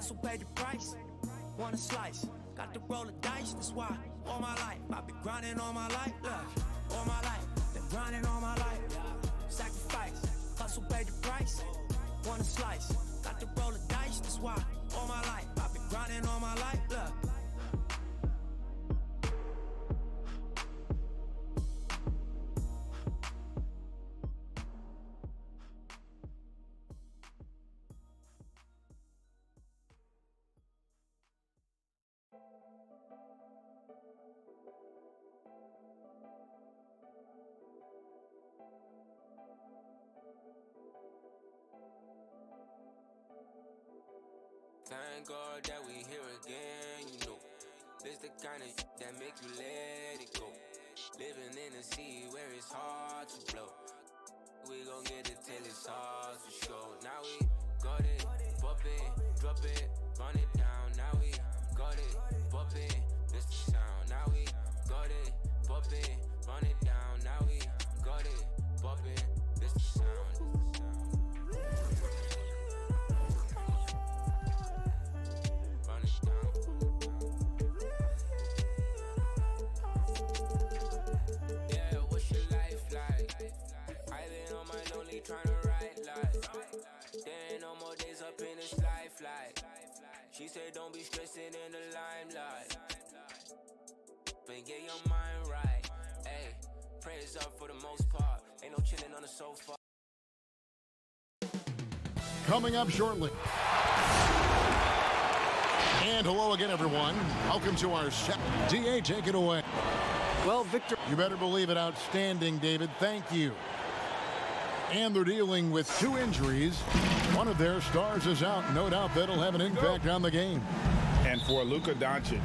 Hustle paid the price, want a slice. Got to roll the dice, that's why all my life I've been grinding all my life, all my life, been grinding all my life. Sacrifice, hustle paid the price, want a slice. Got to roll the dice, that's why all my life I've been grinding all my life, Thank God that we here again, you know. This the kind of that make you let it go. Living in a city where it's hard to blow. We gon' get it till it's hard to show. Now we got it, pop it, drop it, run it down. Now we got it, pop it, this the sound. Now we got it, pop it, run it down. Now we got it, pop it, this the sound. Trying to write life. There ain't no more days up in this life like. She said don't be stressing in the limelight. But get your mind right. Hey, prayers up for the most part. Ain't no chilling on the sofa. Coming up shortly. And hello again, everyone. Welcome to our set. DA, take it away. Well, Victor. You better believe it. Outstanding, David. Thank you. And they're dealing with 2 injuries. One of their stars is out. No doubt that'll have an impact on the game. And for Luka Doncic,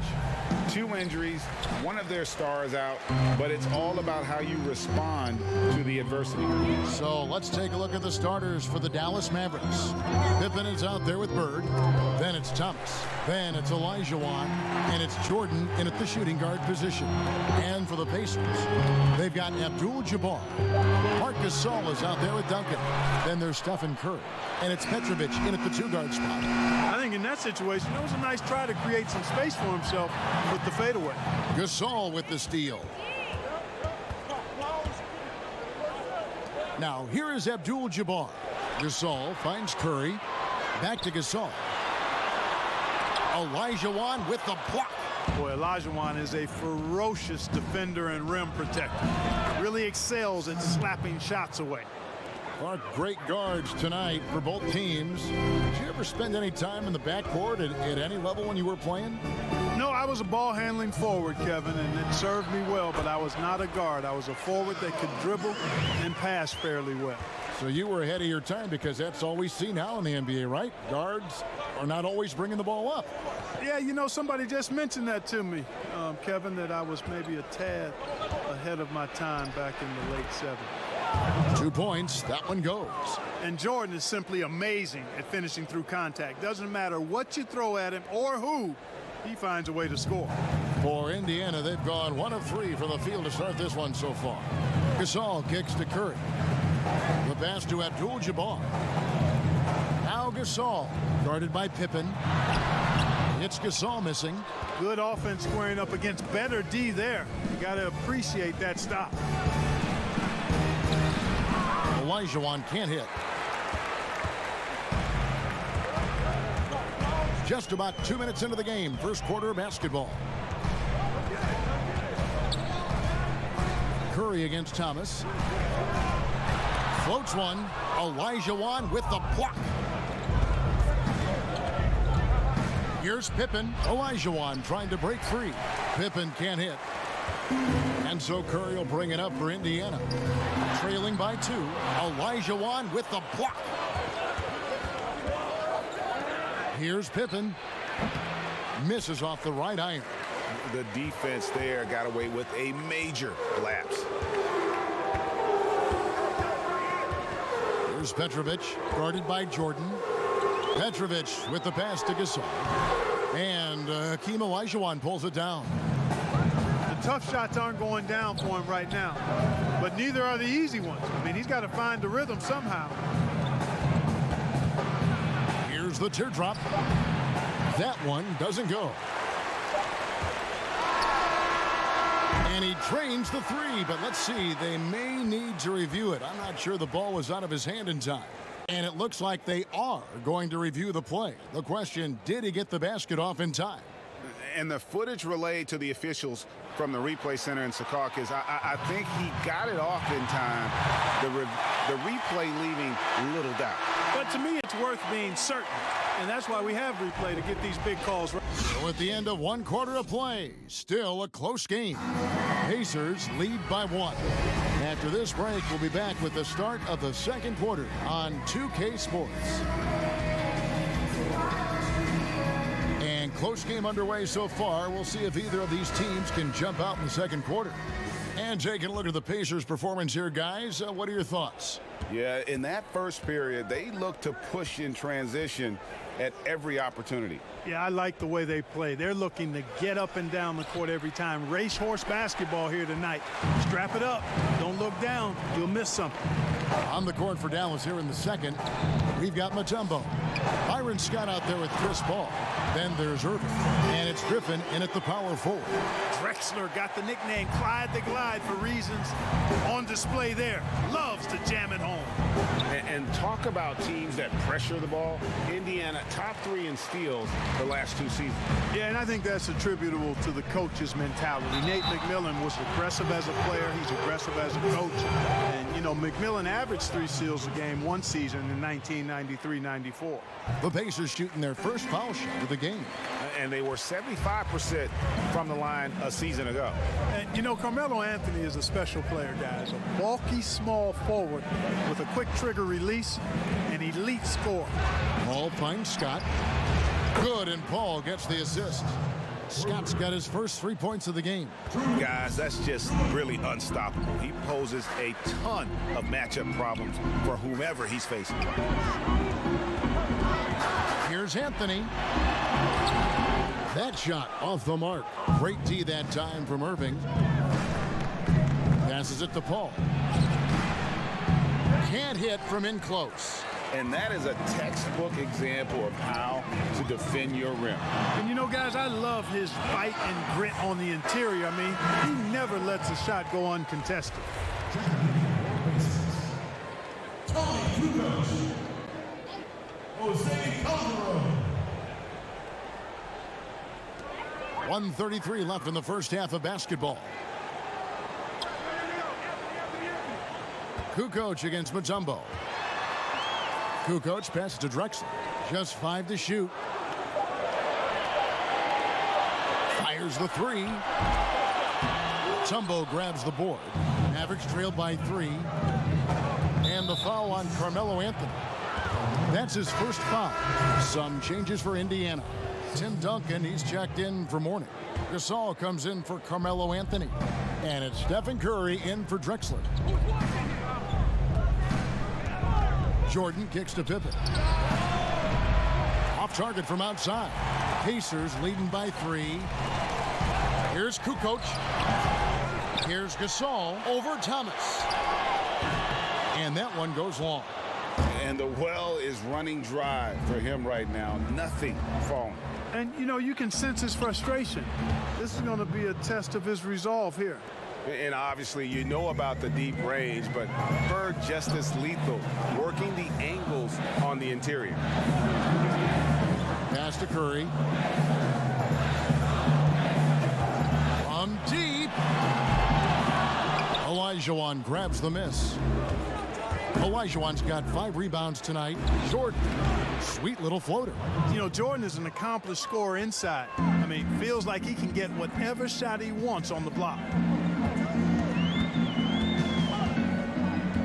2 injuries, one of their stars out, but it's all about how you respond to the adversity. So let's take a look at the starters for the Dallas Mavericks. Pippen is out there with Bird. Then it's Thomas. Then it's Olajuwon. And it's Jordan in at the shooting guard position. And for the Pacers, they've got Abdul-Jabbar. Marc Gasol is out there with Duncan. Then there's Stephen Curry. And it's Petrovic in at the 2-guard spot. I think in that situation, it was a nice try to create some space for himself with the fadeaway. Gasol with the steal. Now, here is Abdul-Jabbar. Gasol finds Curry. Back to Gasol. Olajuwon with the block. Boy, Olajuwon is a ferocious defender and rim protector. Really excels at slapping shots away. Our great guards tonight for both teams. Did you ever spend any time in the backcourt at any level when you were playing? No, I was a ball handling forward, Kevin, and it served me well, but I was not a guard. I was a forward that could dribble and pass fairly well. So you were ahead of your time, because that's all we see now in the NBA, right? Guards are not always bringing the ball up. Yeah, you know, somebody just mentioned that to me, Kevin, that I was maybe a tad ahead of my time back in the late 70s. 2 points. That one goes. And Jordan is simply amazing at finishing through contact. Doesn't matter what you throw at him or who, he finds a way to score. For Indiana, they've gone 1 of 3 from the field to start this one so far. Gasol kicks to Curry. The pass to Abdul-Jabbar. Now Gasol, guarded by Pippen. It's Gasol missing. Good offense squaring up against better D there. You got to appreciate that stop. Olajuwon can't hit. Just about 2 minutes into the game, first quarter of basketball. Curry against Thomas. Floats one. Olajuwon with the block. Here's Pippen. Olajuwon trying to break free. Pippen can't hit. And so Curry will bring it up for Indiana. Trailing by 2. Olajuwon with the block. Here's Pippen. Misses off the right iron. The defense there got away with a major lapse. Here's Petrovic, guarded by Jordan. Petrovic with the pass to Gasol. And Hakeem Olajuwon pulls it down. The tough shots aren't going down for him right now, but neither are the easy ones. I mean, he's got to find the rhythm somehow. Here's the teardrop. That one doesn't go. And he drains the three, but let's see, they may need to review it. I'm not sure the ball was out of his hand in time. And it looks like they are going to review the play. The question, did he get the basket off in time? And the footage relayed to the officials from the replay center in Secaucus, I think he got it off in time. The replay leaving little doubt. But to me, it's worth being certain. And that's why we have replay, to get these big calls right. So at the end of one quarter of play, still a close game. Pacers lead by 1. After this break, we'll be back with the start of the second quarter on 2K Sports. And close game underway so far. We'll see if either of these teams can jump out in the second quarter. And taking a look at the Pacers' performance here, guys. What are your thoughts? Yeah, in that first period, they looked to push in transition at every opportunity. Yeah, I like the way they play. They're looking to get up and down the court every time. Racehorse basketball here tonight. Strap it up. Don't look down. You'll miss something. On the court for Dallas here in the second, we've got Mutombo. Byron Scott out there with Chris Paul. Then there's Irving. And it's Griffin in at the power forward. Drexler got the nickname Clyde the Glide for reasons on display there. Loves to jam it home. And talk about teams that pressure the ball. Indiana, top 3 in steals the last 2 seasons. Yeah, and I think that's attributable to the coach's mentality. Nate McMillan was aggressive as a player. He's aggressive as a coach. And, you know, McMillan averaged 3 steals a game one season in 1993-94. The Pacers shooting their first foul shot of the game. And they were 75% from the line a season ago. And, you know, Carmelo Anthony is a special player, guys. A bulky, small forward with a quick trigger release, an elite scorer. Paul finds Scott. Good, and Paul gets the assist. Scott's got his first 3 points of the game. Guys, that's just really unstoppable. He poses a ton of matchup problems for whomever he's facing. Here's Anthony. That shot off the mark. Great D that time from Irving. Passes it to Paul. Can't hit from in close. And that is a textbook example of how to defend your rim. And you know, guys, I love his fight and grit on the interior. I mean, he never lets a shot go uncontested. Jose Calderon. 1:33 left in the first half of basketball. Kukoc against Mutombo. Kukoc passes to Drexler. Just 5 to shoot. Fires the 3. Mutombo grabs the board. Mavericks trailed by 3. And the foul on Carmelo Anthony. That's his first foul. Some changes for Indiana. Tim Duncan, he's checked in for morning. Gasol comes in for Carmelo Anthony. And it's Stephen Curry in for Drexler. Jordan kicks to Pippen. Off target from outside. Pacers leading by 3. Here's Kukoc. Here's Gasol over Thomas. And that one goes long. And the well is running dry for him right now. Nothing falling. And, you know, you can sense his frustration. This is going to be a test of his resolve here. And obviously, you know about the deep range, but Bird just as lethal, working the angles on the interior. Pass to Curry. From deep. Olajuwon grabs the miss. Olajuwon's got 5 rebounds tonight. Jordan, sweet little floater. You know, Jordan is an accomplished scorer inside. I mean, feels like he can get whatever shot he wants on the block.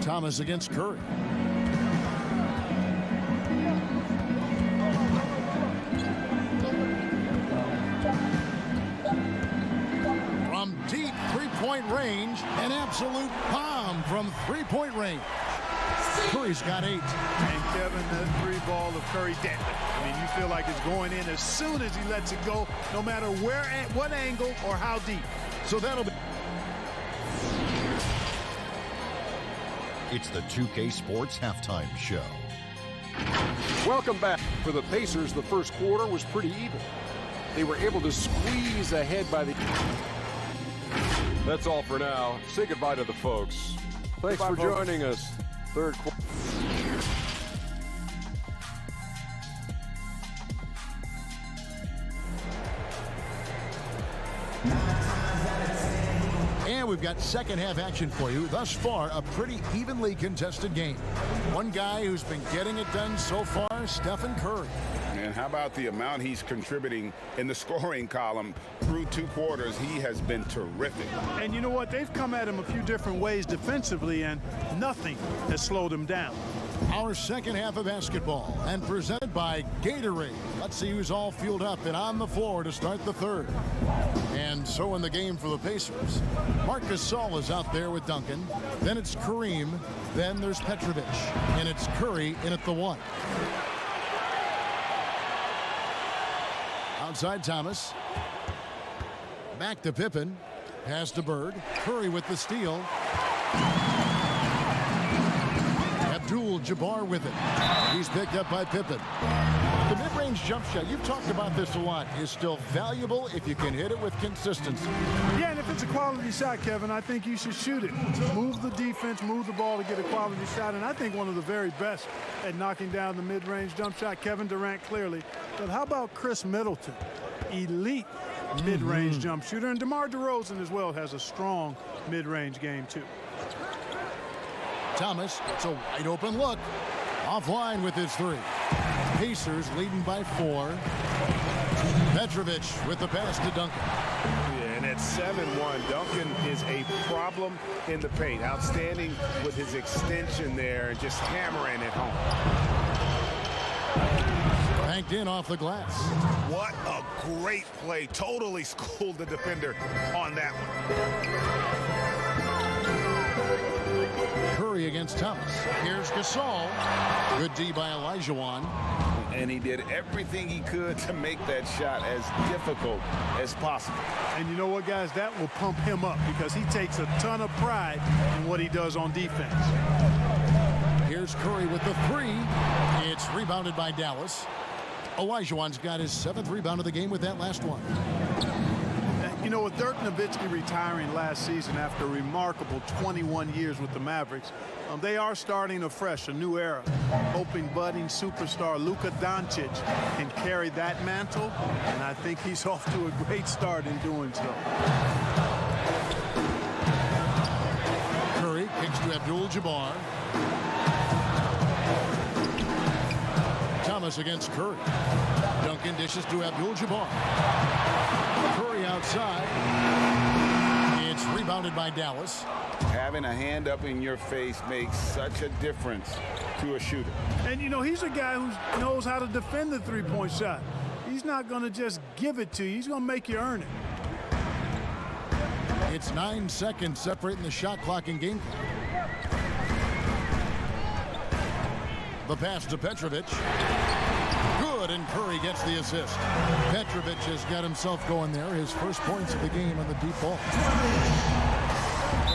Thomas against Curry. From deep three-point range, an absolute bomb from three-point range. Curry's got 8. And Kevin, that 3 ball of Curry deadly. I mean, you feel like it's going in as soon as he lets it go, no matter where, at what angle, or how deep. So that'll be. It's the 2K Sports Halftime Show. Welcome back. for the Pacers, the first quarter was pretty even. They were able to squeeze ahead by the... That's all for now. Say goodbye to the folks. Thanks for joining us. Third quarter. And we've got second half action for you. Thus far, a pretty evenly contested game. One guy who's been getting it done so far, Stephen Curry. And how about the amount he's contributing in the scoring column through 2 quarters? He has been terrific. And you know what? They've come at him a few different ways defensively, and nothing has slowed him down. Our second half of basketball, and presented by Gatorade. Let's see who's all fueled up and on the floor to start the third. And so in the game for the Pacers, Marc Gasol is out there with Duncan. Then it's Kareem. Then there's Petrovic. And it's Curry in at the 1. Outside Thomas. Back to Pippen. Pass to Bird. Curry with the steal. Abdul-Jabbar with it. He's picked up by Pippen. The mid-range jump shot, you've talked about this a lot, is still valuable if you can hit it with consistency. Yeah, and if it's a quality shot, Kevin, I think you should shoot it. Move the defense, move the ball to get a quality shot, and I think one of the very best at knocking down the mid-range jump shot, Kevin Durant clearly. But how about Chris Middleton? Elite mid-range jump shooter, and DeMar DeRozan as well has a strong mid-range game too. Thomas, it's a wide open look. Offline with his 3. Pacers leading by 4. Petrovic with the pass to Duncan. Yeah, and at 7-1, Duncan is a problem in the paint. Outstanding with his extension there and just hammering it home. Banked in off the glass. What a great play. Totally schooled the defender on that one. Curry against Thomas. Here's Gasol. Good D by Olajuwon. And he did everything he could to make that shot as difficult as possible. And you know what, guys? That will pump him up because he takes a ton of pride in what he does on defense. Here's Curry with the 3. It's rebounded by Dallas. Olajuwon's got his 7th rebound of the game with that last one. You know, with Dirk Nowitzki retiring last season after a remarkable 21 years with the Mavericks, they are starting afresh, a new era. Hoping budding superstar Luka Doncic can carry that mantle, and I think he's off to a great start in doing so. Curry kicks to Abdul-Jabbar. Thomas against Curry. Duncan dishes to Abdul-Jabbar. Curry outside. It's rebounded by Dallas. Having a hand up in your face makes such a difference to a shooter. And, you know, he's a guy who knows how to defend the three-point shot. He's not going to just give it to you. He's going to make you earn it. It's 9 seconds separating the shot clock and game clock. The pass to Petrovic. Good, and Curry gets the assist. Petrovic has got himself going there. His first points of the game on the deep ball.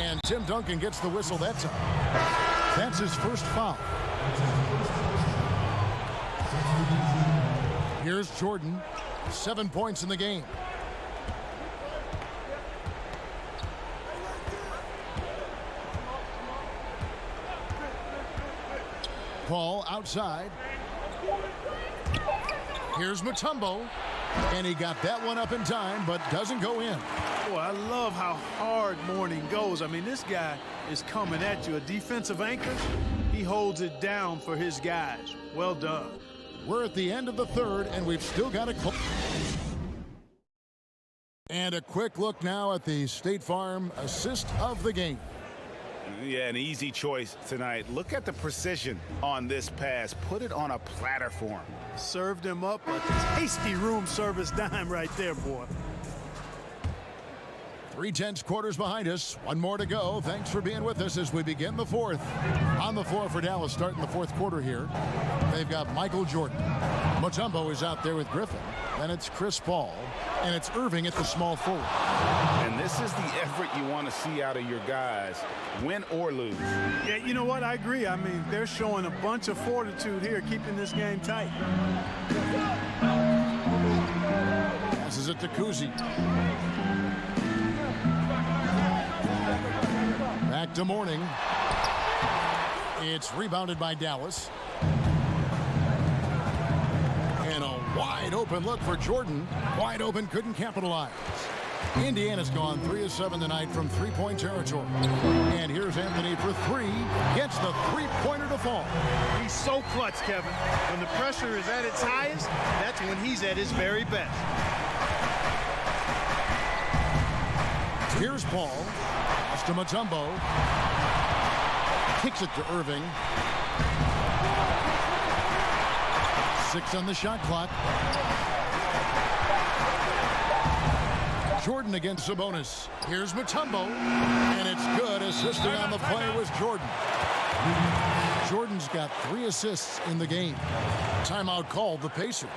And Tim Duncan gets the whistle that time. That's his first foul. Here's Jordan. 7 points in the game. Paul outside. Here's Mutombo. And he got that one up in time, but doesn't go in. Boy, I love how hard Mourning goes. I mean, this guy is coming at you. A defensive anchor, he holds it down for his guys. Well done. We're at the end of the third, and we've still got a... And a quick look now at the State Farm assist of the game. Yeah, an easy choice tonight. Look at the precision on this pass. Put it on a platter for him. Served him up a tasty room service dime right there, boy. 3/10 quarters behind us. One more to go. Thanks for being with us as we begin the fourth. On the floor for Dallas starting the fourth quarter here. They've got Michael Jordan, Mutombo is out there with Griffin. Then it's Chris Paul. And it's Irving at the small forward. And this is the effort you want to see out of your guys, win or lose. Yeah, you know what? I agree. I mean, they're showing a bunch of fortitude here, keeping this game tight. Passes it to Kuzi. Back to Mourning. It's rebounded by Dallas. And a wide open look for Jordan. Wide open, couldn't capitalize. Indiana's gone 3 of 7 tonight from three-point territory. And here's Anthony for three. Gets the three-pointer to fall. He's so clutch, Kevin. When the pressure is at its highest, that's when he's at his very best. Here's Paul. Pass to Mutombo. Kicks it to Irving. 6 on the shot clock. Jordan against Sabonis. Here's Mutombo. And it's good. Assisting on the play was Jordan. Jordan's got 3 assists in the game. Timeout called the Pacers.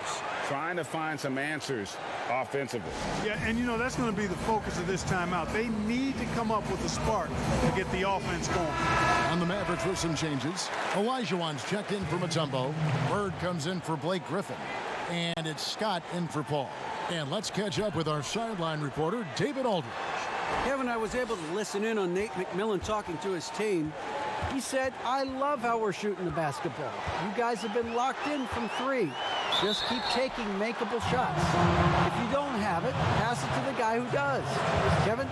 Trying to find some answers offensively. Yeah, and you know, that's going to be the focus of this timeout. They need to come up with a spark to get the offense going. On the Mavericks with some changes. Olajuwon's checked in for Mutombo. Bird comes in for Blake Griffin. And it's Scott in for Paul. And let's catch up with our sideline reporter, David Aldridge. Kevin, I was able to listen in on Nate McMillan talking to his team. He said, I love how we're shooting the basketball. You guys have been locked in from 3. Just keep taking makeable shots. If you don't have it, pass it to the guy who does. Kevin?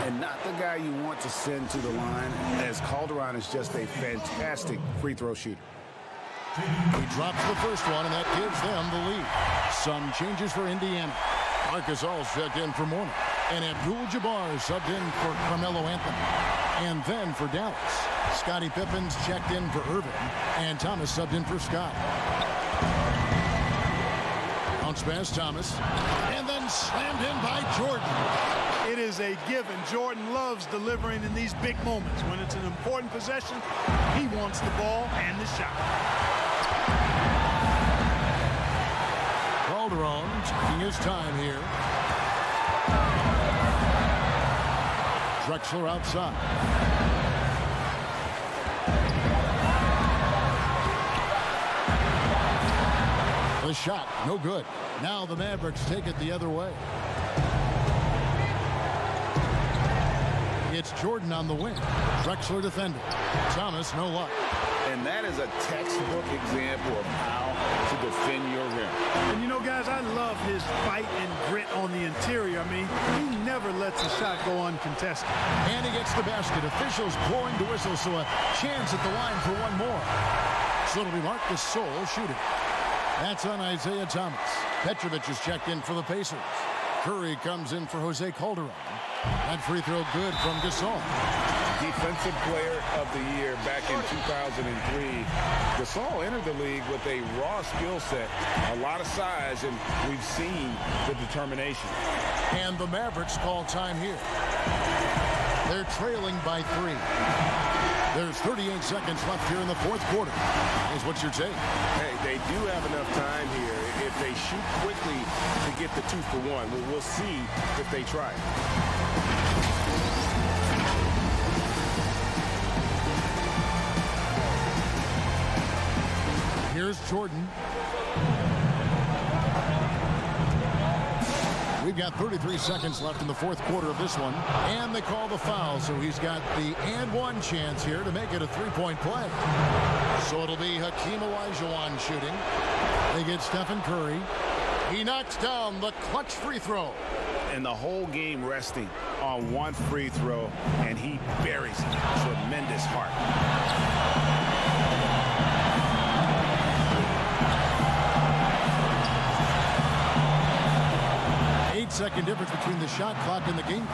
And not the guy you want to send to the line, as Calderon is just a fantastic free throw shooter. He drops the first one, and that gives them the lead. Some changes for Indiana. Marcus All's checked in for Mourning. And Abdul-Jabbar subbed in for Carmelo Anthony. And then for Dallas, Scottie Pippen's checked in for Irving. And Thomas subbed in for Scott. Bounce pass, Thomas. And then slammed in by Jordan. It is a given. Jordan loves delivering in these big moments. When it's an important possession, he wants the ball and the shot. Calderon taking his time here. Drexler outside. The shot, no good. Now the Mavericks take it the other way. It's Jordan on the wing. Drexler defending. Thomas, no luck. And that is a textbook example of how to defend your rim. And you know, guys, I love his fight and grit on the interior. I mean, he never lets a shot go uncontested. And he gets the basket. Officials blowing the whistle, so a chance at the line for one more. So it'll be Marc Gasol shooting. That's on Isaiah Thomas. Petrovic is checked in for the Pacers. Curry comes in for Jose Calderon. That free throw good from Gasol. Defensive player of the year back in 2003. Gasol entered the league with a raw skill set, a lot of size, and we've seen the determination. And the Mavericks call time here. They're trailing by 3. There's 38 seconds left here in the fourth quarter. Is what you're saying. Hey, they do have enough time here. If they shoot quickly to get the 2 for 1, we'll see if they try. Here's Jordan. We've got 33 seconds left in the fourth quarter of this one. And they call the foul, so he's got the and one chance here to make it a three-point play. So it'll be Hakeem Olajuwon shooting. They get Stephen Curry. He knocks down the clutch free throw. And the whole game resting on one free throw, and he buries it. Tremendous heart. 8-second difference between the shot clock and the game.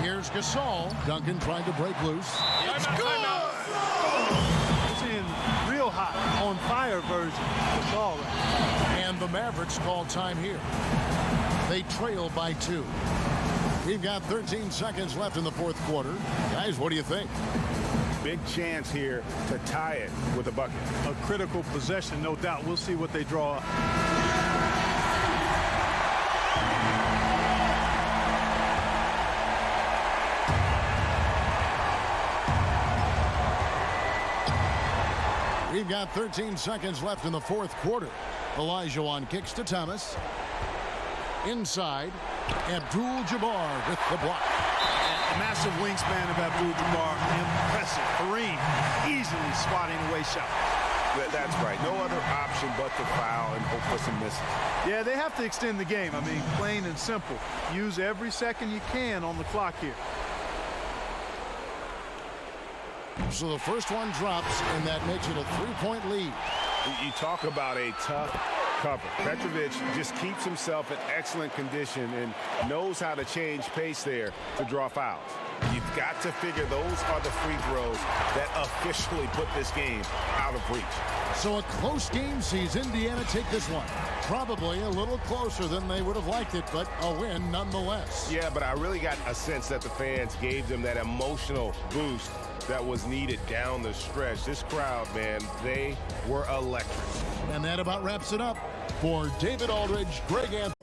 Here's Gasol. Duncan trying to break loose. It's good! We're seeing real hot, on fire version of Gasol right now. And the Mavericks call time here. They trail by 2. We've got 13 seconds left in the fourth quarter. Guys, what do you think? Big chance here to tie it with a bucket. A critical possession, no doubt. We'll see what they draw up. We've got 13 seconds left in the fourth quarter. Olajuwon kicks to Thomas. Inside, Abdul-Jabbar with the block. A massive wingspan of Abdul-Jabbar. Impressive. Kareem easily swatting away shots. That's right. No other option but to foul and hope for some misses. Yeah, they have to extend the game. I mean, plain and simple. Use every second you can on the clock here. So the first one drops, and that makes it a 3-point lead. You talk about a tough cover. Petrovic just keeps himself in excellent condition and knows how to change pace there to draw fouls. You've got to figure those are the free throws that officially put this game out of reach. So a close game sees Indiana take this one. Probably a little closer than they would have liked it, but a win nonetheless. Yeah, but I really got a sense that the fans gave them that emotional boost that was needed down the stretch. This crowd, man, they were electric. And that about wraps it up. For David Aldridge, Greg Anthony.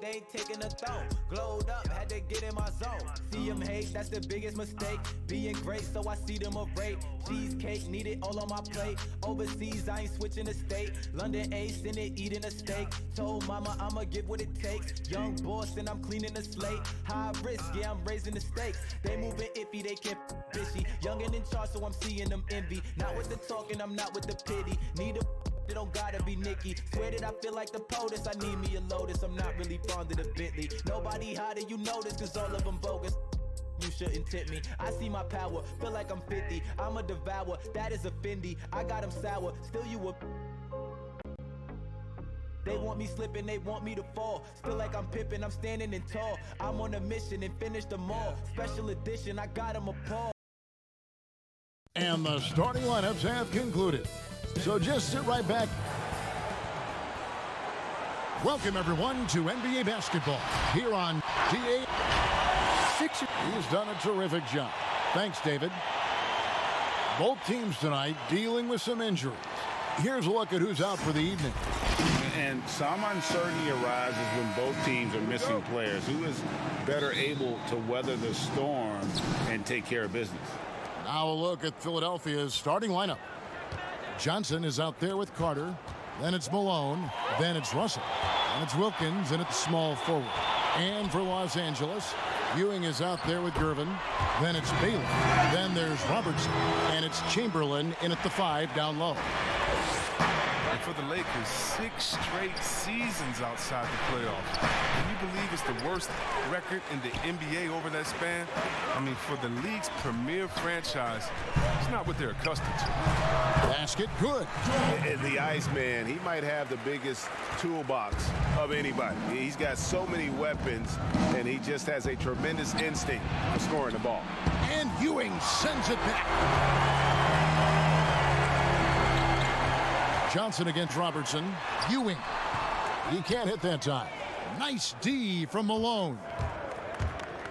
They ain't taking a throw. Glowed up, had to get in my zone. See them hate, that's the biggest mistake. Being great, so I see them afraid. Cheesecake, need it all on my plate. Overseas, I ain't switching the state. London ace in it, eating a steak. Told mama I'ma give what it takes. Young boss and I'm cleaning the slate. High risk, yeah, I'm raising the stakes. They moving iffy, they can't fishy. Young and in charge, so I'm seeing them envy. Not with the talking, I'm not with the pity. Need a it don't gotta be Nicky. Swear that I feel like the POTUS. I need me a Lotus. I'm not really fond of the Bentley. Nobody hotter, you notice, cause all of them bogus. You shouldn't tip me. I see my power, feel like I'm 50. I'm a devour, that is a Fendi. I got them sour, still you a. They want me slipping, they want me to fall. Still like I'm Pippin, I'm standing in tall. I'm on a mission and finish them all. Special edition, I got them appalled. And the starting lineups have concluded. So just sit right back. Welcome, everyone, to NBA basketball here on DA 6. He's done a terrific job. Thanks, David. Both teams tonight dealing with some injuries. Here's a look at who's out for the evening. And some uncertainty arises when both teams are missing players. Who is better able to weather the storm and take care of business? Now a look at Philadelphia's starting lineup. Johnson is out there with Carter. Then it's Malone. Then it's Russell. And it's Wilkins, and it's small forward. And for Los Angeles, Ewing is out there with Gervin. Then it's Baylor. Then there's Robertson. And it's Chamberlain in at the 5 down low. And for the Lakers, 6 straight seasons outside the playoffs. Can you believe it's the worst record in the NBA over that span? I mean, for the league's premier franchise, it's not what they're accustomed to. Basket good. And the Iceman, he might have the biggest toolbox of anybody. He's got so many weapons, and he just has a tremendous instinct for scoring the ball. And Ewing sends it back. Johnson against Robertson. Ewing. He can't hit that time. Nice D from Malone.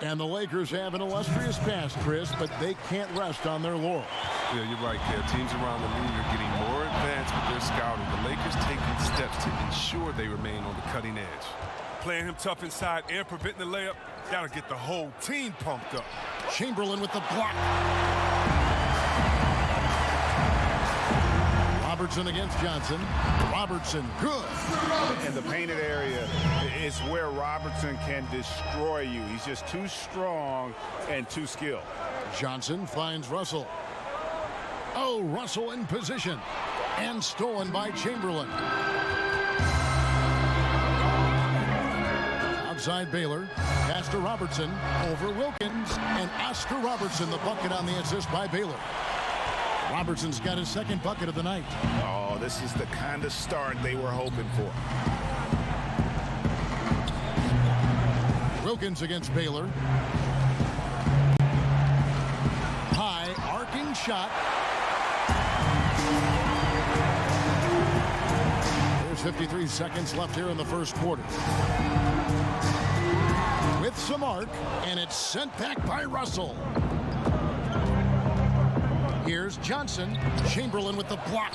And the Lakers have an illustrious past, Chris, but they can't rest on their laurels. Yeah, you're right, Kev. Teams around the league are getting more advanced with their scouting. The Lakers taking steps to ensure they remain on the cutting edge. Playing him tough inside and preventing the layup, that'll get the whole team pumped up. Chamberlain with the block. Robertson against Johnson. Robertson, good. And the painted area is where Robertson can destroy you. He's just too strong and too skilled. Johnson finds Russell. Oh, Russell in position. And stolen by Chamberlain. Outside Baylor. Pass to Robertson. Over Wilkins. And Oscar Robertson, the bucket on the assist by Baylor. Robertson's got his second bucket of the night. Oh, this is the kind of start they were hoping for. Wilkins against Baylor. High arcing shot. There's 53 seconds left here in the first quarter. With hits a mark, and it's sent back by Russell. Here's Johnson. Chamberlain with the block.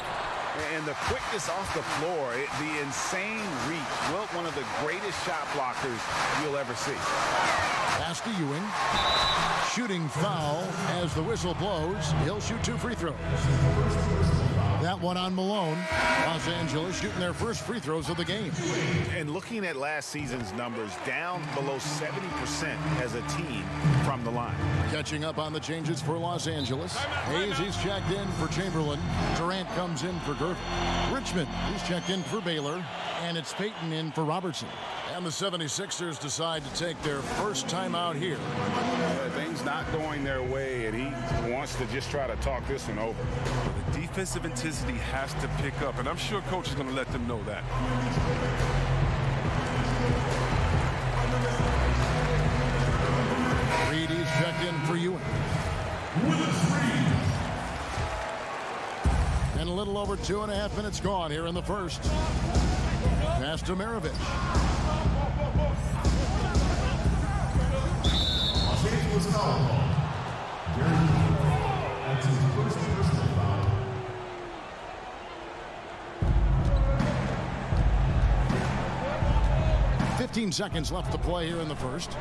And the quickness off the floor, the insane reach. Well, one of the greatest shot blockers you'll ever see. Pass to Ewing. Shooting foul as the whistle blows. He'll shoot 2 free throws. That one on Malone. Los Angeles shooting their first free throws of the game. And looking at last season's numbers, down below 70% as a team from the line. Catching up on the changes for Los Angeles. Hayes, he's checked in for Chamberlain. Durant comes in for Gervin. Richmond, he's checked in for Baylor. And it's Payton in for Robertson. And the 76ers decide to take their first time out here. Things not going their way, and he wants to just try to talk this one over. The defensive intensity has to pick up, and I'm sure coach is going to let them know that. Reed, he's checked in for Ewing. And a little over 2.5 minutes gone here in the first. Pass to Maravich. Was foul. That's his first personal foul. $15 seconds left to play here in the first.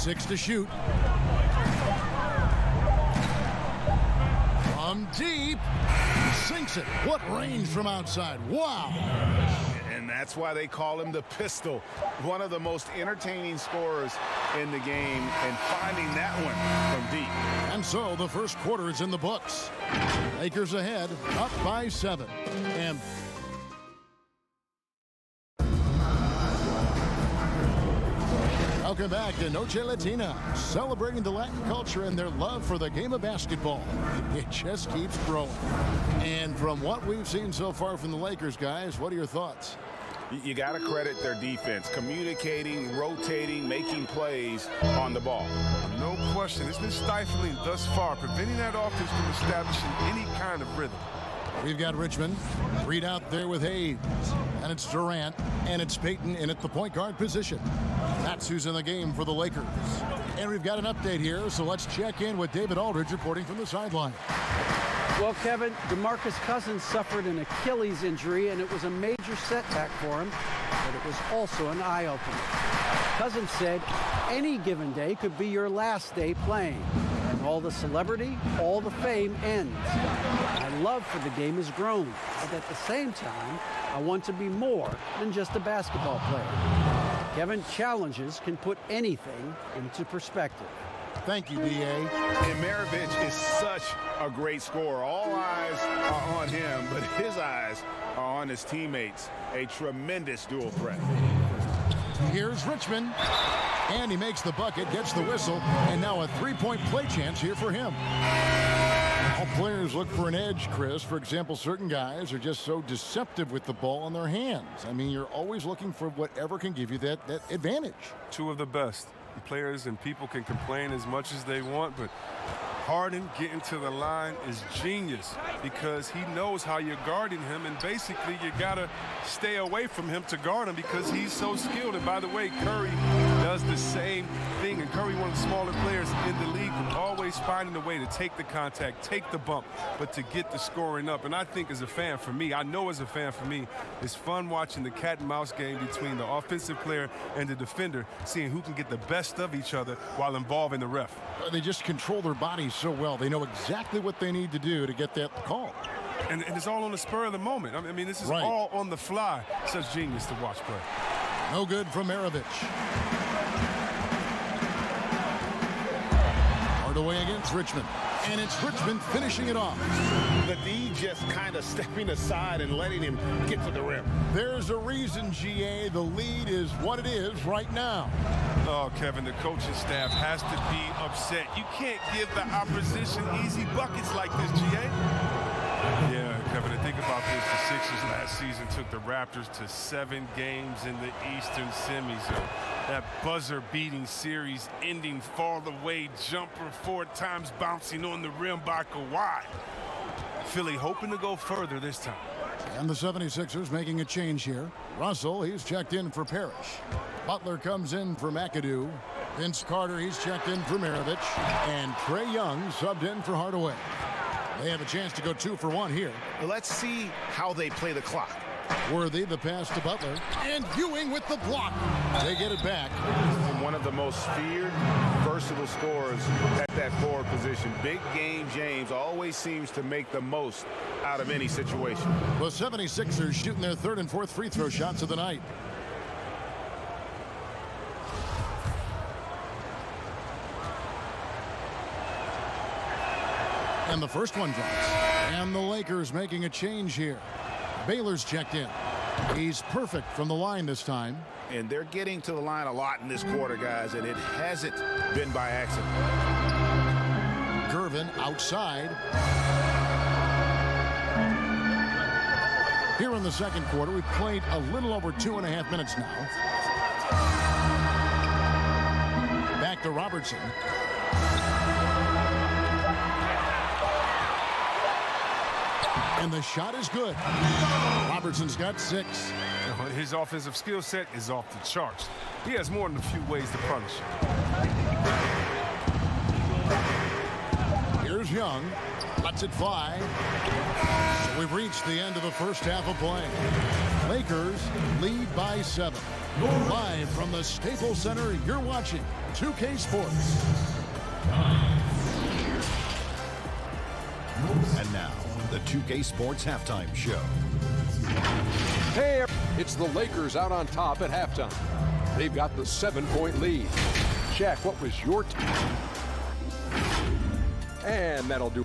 6 to shoot. From deep. Sinks it. What range from outside. Wow. And that's why they call him the pistol. One of the most entertaining scorers in the game, and finding that one from deep. And so the first quarter is in the books. Lakers ahead, up by 7. And welcome back to Noche Latina, celebrating the Latin culture and their love for the game of basketball. It just keeps growing. And from what we've seen so far from the Lakers, guys, what are your thoughts? You got to credit their defense, communicating, rotating, making plays on the ball. No question. It's been stifling thus far, preventing that offense from establishing any kind of rhythm. We've got Richmond. Reed out there with Hayes. And it's Durant. And it's Payton in at the point guard position. That's who's in the game for the Lakers. And we've got an update here, so let's check in with David Aldridge reporting from the sideline. Well, Kevin, DeMarcus Cousins suffered an Achilles injury, and it was a major setback for him, but it was also an eye-opener. Cousins said, any given day could be your last day playing, and all the celebrity, all the fame ends. My love for the game has grown, but at the same time, I want to be more than just a basketball player. Kevin, challenges can put anything into perspective. Thank you, D.A. And Maravich is such a great scorer. All eyes are on him, but his eyes are on his teammates. A tremendous dual threat. Here's Richmond. And he makes the bucket, gets the whistle, and now a three-point play chance here for him. All players look for an edge, Chris. For example, certain guys are just so deceptive with the ball in their hands. I mean, you're always looking for whatever can give you that advantage. Two of the best. Players and people can complain as much as they want, but Harden getting to the line is genius because he knows how you're guarding him, and basically you gotta stay away from him to guard him because he's so skilled. And by the way, Curry does the same thing, and Curry, one of the smaller players in the league, always finding a way to take the contact, take the bump, but to get the scoring up. And I think as a fan, for me, I know as a fan for me, it's fun watching the cat and mouse game between the offensive player and the defender, seeing who can get the best of each other while involving the ref. They just control their bodies so well. They know exactly what they need to do to get that call. And it's all on the spur of the moment. I mean, this is right. All on the fly. Such genius to watch play. No good from Maravich. Hardaway against Richmond. And it's Richmond finishing it off. The D just kind of stepping aside and letting him get to the rim. There's a reason, GA. The lead is what it is right now. Oh, Kevin, the coaching staff has to be upset. You can't give the opposition easy buckets like this, GA. Yeah, Kevin, think about this. The Sixers last season took the Raptors to 7 games in the Eastern semis. That buzzer-beating series ending fall-away jumper 4 times bouncing on the rim by Kawhi. Philly hoping to go further this time. And the 76ers making a change here. Russell, he's checked in for Parrish. Butler comes in for McAdoo. Vince Carter, he's checked in for Maravich. And Trae Young subbed in for Hardaway. They have a chance to go 2 for 1 here. Let's see how they play the clock. Worthy, the pass to Butler. And Ewing with the block. They get it back. From one of the most feared, versatile scorers at that forward position. Big game James always seems to make the most out of any situation. The 76ers shooting their 3rd and 4th free throw shots of the night. And the first one drops. And the Lakers making a change here. Baylor's checked in. He's perfect from the line this time. And they're getting to the line a lot in this quarter, guys, and it hasn't been by accident. Gervin outside. Here in the second quarter, we've played a little over 2.5 minutes now. Back to Robertson. And the shot is good. Robertson's got 6. His offensive skill set is off the charts. He has more than a few ways to punish. Here's Young. Lets it fly. So we've reached the end of the first half of play. Lakers lead by 7. Live from the Staples Center, you're watching 2K Sports. And now, the 2K Sports Halftime Show. Hey, it's the Lakers out on top at halftime. They've got the 7-point lead. Shaq, what was your team? And that'll do.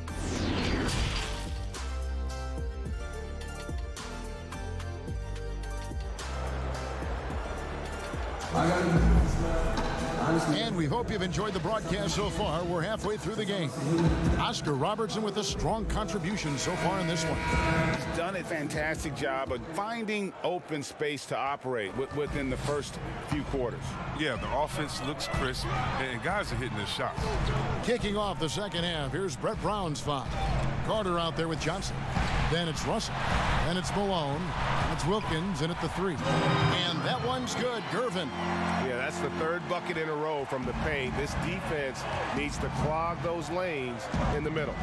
And we hope you've enjoyed the broadcast so far. We're halfway through the game. Oscar Robertson with a strong contribution so far in this one. He's done a fantastic job of finding open space to operate within the first few quarters. Yeah, the offense looks crisp, and guys are hitting their shots. Kicking off the second half, here's Brett Brown's foul. Carter out there with Johnson. Then it's Russell. Then it's Malone. It's Wilkins in at the 3. And that one's good. Gervin. Yeah, that's the 3rd bucket in a row from the paint. This defense needs to clog those lanes in the middle.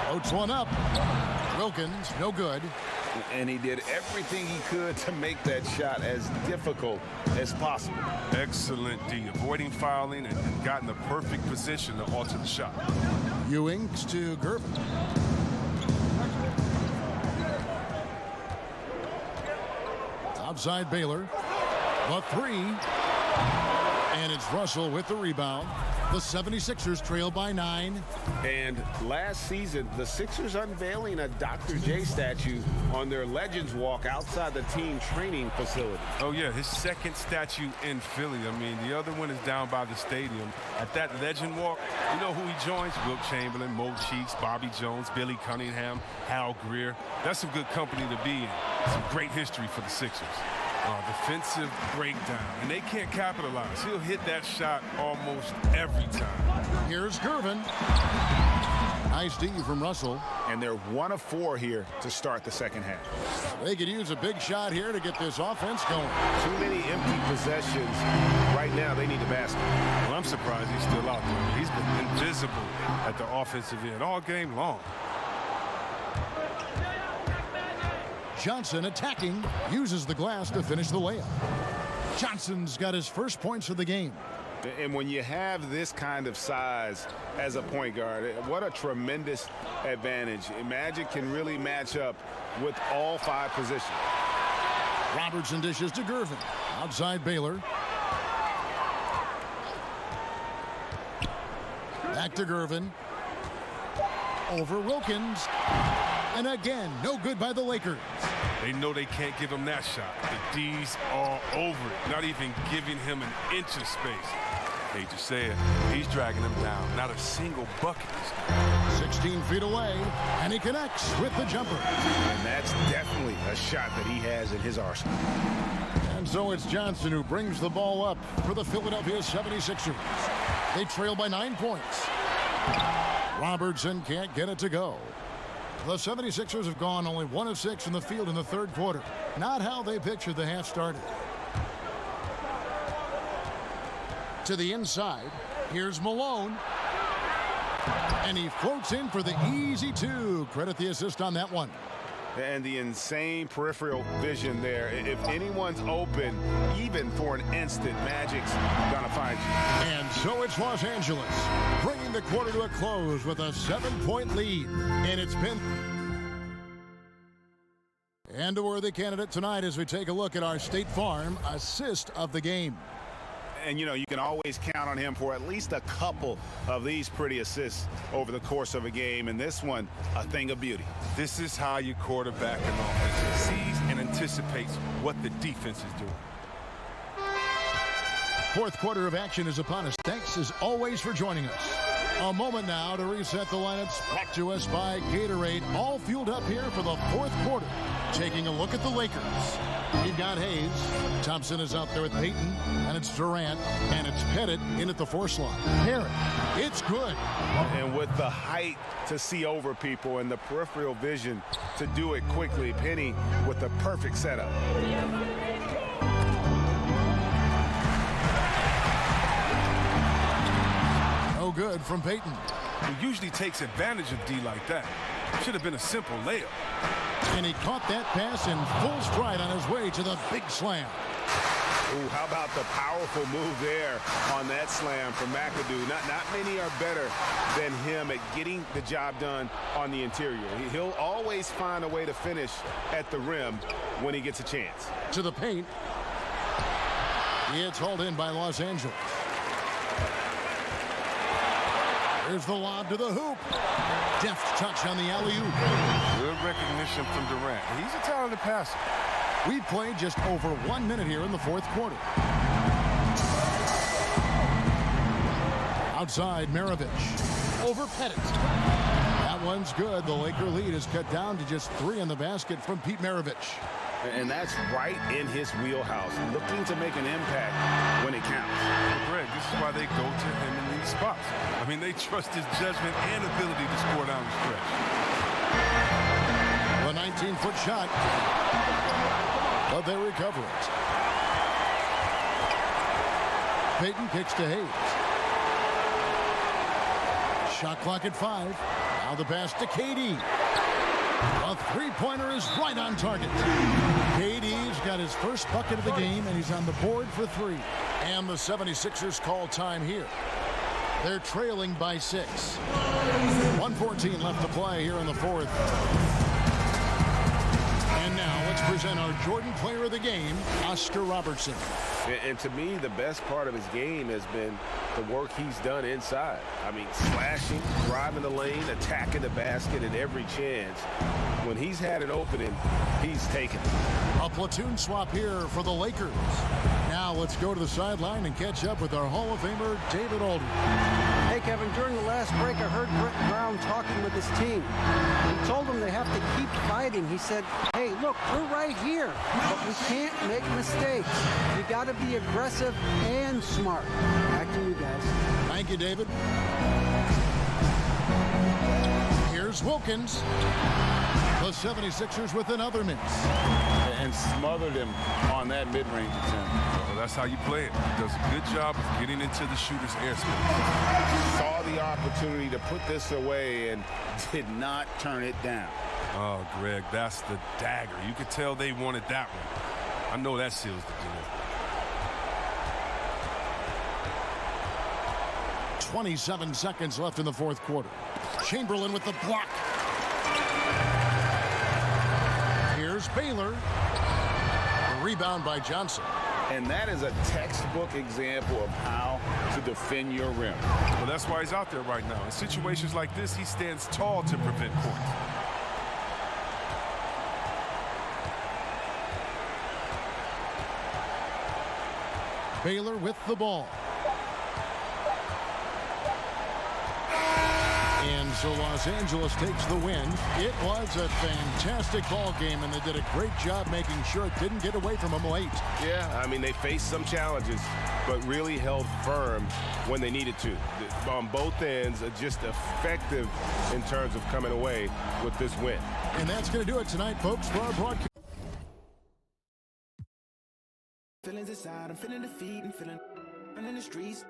Floats one up. Wilkins, no good. And he did everything he could to make that shot as difficult as possible. Excellent D, avoiding fouling and got in the perfect position to alter the shot. Ewing's to Gervin. Outside Baylor. The 3. And it's Russell with the rebound. The 76ers trail by 9. And last season, the Sixers unveiling a Dr. J statue on their Legends Walk outside the team training facility. Oh, yeah, his second statue in Philly. I mean, the other one is down by the stadium. At that Legend Walk, you know who he joins? Wilt Chamberlain, Mo Cheeks, Bobby Jones, Billy Cunningham, Hal Greer. That's some good company to be in. Some great history for the Sixers. Defensive breakdown, and they can't capitalize. He'll hit that shot almost every time. Here's Gervin. Nice D from Russell. And they're 1 of 4 here to start the second half. They could use a big shot here to get this offense going. Too many empty possessions. Right now, they need the basket. Well, I'm surprised he's still out there. He's been invisible at the offensive end all game long. Johnson attacking, uses the glass to finish the layup. Johnson's got his first points of the game. And when you have this kind of size as a point guard, what a tremendous advantage. Magic can really match up with all 5 positions. Robertson dishes to Gervin. Outside Baylor. Back to Gervin. Over Wilkins. And again, no good by the Lakers. They know they can't give him that shot. The D's all over it, not even giving him an inch of space. Hate to say it, he's dragging him down. Not a single bucket. 16 feet away, and he connects with the jumper. And that's definitely a shot that he has in his arsenal. And so it's Johnson who brings the ball up for the Philadelphia 76ers. They trail by 9 points. Robertson can't get it to go. The 76ers have gone only 1 of 6 in the field in the third quarter. Not how they pictured the half started. To the inside. Here's Malone. And he floats in for the easy 2. Credit the assist on that one. And the insane peripheral vision there. If anyone's open, even for an instant, Magic's gonna find you. And so it's Los Angeles, bringing the quarter to a close with a 7-point lead. And it's been... And a worthy candidate tonight as we take a look at our State Farm assist of the game. And, you know, you can always count on him for at least a couple of these pretty assists over the course of a game. And this one, a thing of beauty. This is how you quarterback an offense. Sees and anticipates what the defense is doing. Fourth quarter of action is upon us. Thanks as always for joining us. A moment now to reset the lineups brought to us by Gatorade. All fueled up here for the fourth quarter. Taking a look at the Lakers. You've got Hayes. Thompson is out there with Payton. And it's Durant. And it's Pettit in at the 4 slot. Herring. It's good. And with the height to see over people and the peripheral vision to do it quickly, Penny with the perfect setup. No good from Payton. He usually takes advantage of D like that. Should have been a simple layup. And he caught that pass in full stride on his way to the big slam. Ooh, how about the powerful move there on that slam from McAdoo? Not many are better than him at getting the job done on the interior. He'll always find a way to finish at the rim when he gets a chance. To the paint. It's hauled in by Los Angeles. Here's the lob to the hoop. Deft touch on the alley-oop. Good recognition from Durant. He's a talented passer. We've played just over 1 minute here in the fourth quarter. Outside, Maravich. Over Pettit. That one's good. The Laker lead is cut down to just 3 in the basket from Pete Maravich. And that's right in his wheelhouse, looking to make an impact when it counts. Well, Greg, this is why they go to him in these spots. I mean, they trust his judgment and ability to score down the stretch. The 19-foot shot, but they recover it. Payton kicks to Hayes. Shot clock at 5. Now the pass to KD. A three-pointer is right on target. KD's got his first bucket of the game, and he's on the board for 3. And the 76ers call time here. They're trailing by 6. 1:14 left to play here in the fourth. And now let's present our Jordan Player of the Game, Oscar Robertson. And to me, the best part of his game has been the work he's done inside. I mean, slashing, driving the lane, attacking the basket at every chance. When he's had an opening, he's taken it. A platoon swap here for the Lakers. Now let's go to the sideline and catch up with our Hall of Famer, David Aldridge. Hey, Kevin, during the last break, I heard Brett Brown talking with his team. He told them they have to keep fighting. He said, hey, look, we're right here, but we can't make mistakes. You got to be aggressive and smart. Back to you guys. Thank you, David. Here's Wilkins. The 76ers with another miss. And smothered him on that mid-range attempt. Well, that's how you play it. He does a good job of getting into the shooter's airspace. Saw the opportunity to put this away and did not turn it down. Oh, Greg, that's the dagger. You could tell they wanted that one. I know that seals the deal. 27 seconds left in the fourth quarter. Chamberlain with the block. Here's Baylor. Rebound by Johnson. And that is a textbook example of how to defend your rim. Well, that's why he's out there right now. In situations like this, he stands tall to prevent points. Baylor with the ball. And so Los Angeles takes the win. It was a fantastic ball game, and they did a great job making sure it didn't get away from them late. Yeah, I mean, they faced some challenges, but really held firm when they needed to. On both ends, just effective in terms of coming away with this win. And that's going to do it tonight, folks, for our broadcast. Feelings inside, I'm feeling defeat and feeling in the streets.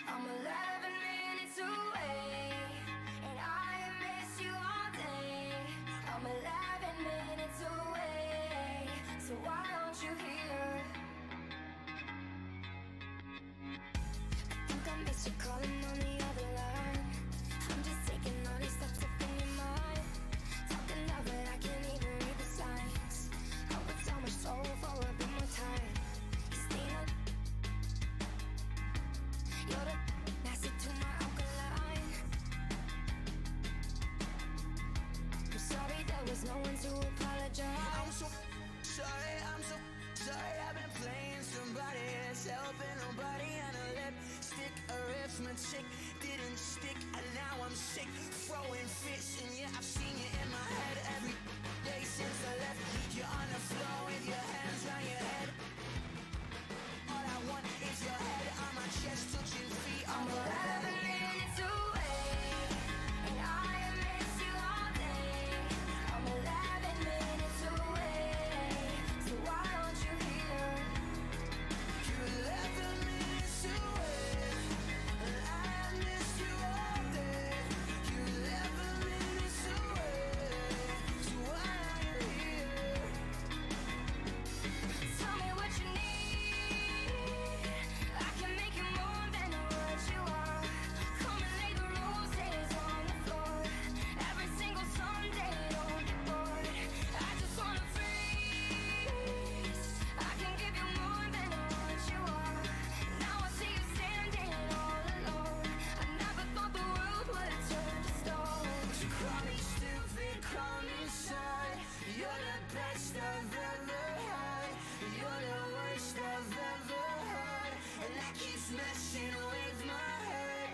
I'm 11 minutes away, and I miss you all day. I'm 11 minutes away, so why aren't you here? I think I miss you calling on the other line. I'm just taking all these thoughts up in your mind. Talking loud, but I can't even read the signs. I put so much soul for a bit more time. You stay up. You're the acid to my alkaline. I'm sorry there was no one to apologize. I'm so sorry, I've been playing somebody else, helping nobody, and a lipstick arithmetic didn't stick, and now I'm sick, throwing fits, and yeah, I've seen you in my head every day since I left. You're on the floor with your hands round your head. All I want is your head on my chest, touching feet on I'm my 11 minutes away, and I miss you all day. I'm 11 minutes away, so why aren't you here? You're 11 minutes away, and I miss you all day. You're 11 minutes away, so why are you here? Tell me what you need. I can make you more than what you are. Come and lay the roses on the floor. Every single Sunday, don't get bored. I just wanna freeze. I can give you more than what you are. Now I see you standing all alone. I never thought the world would turn to stone. So call me stupid, call me sad. You're the best I've ever had. You're the worst I've ever had, and that keeps messing with my head.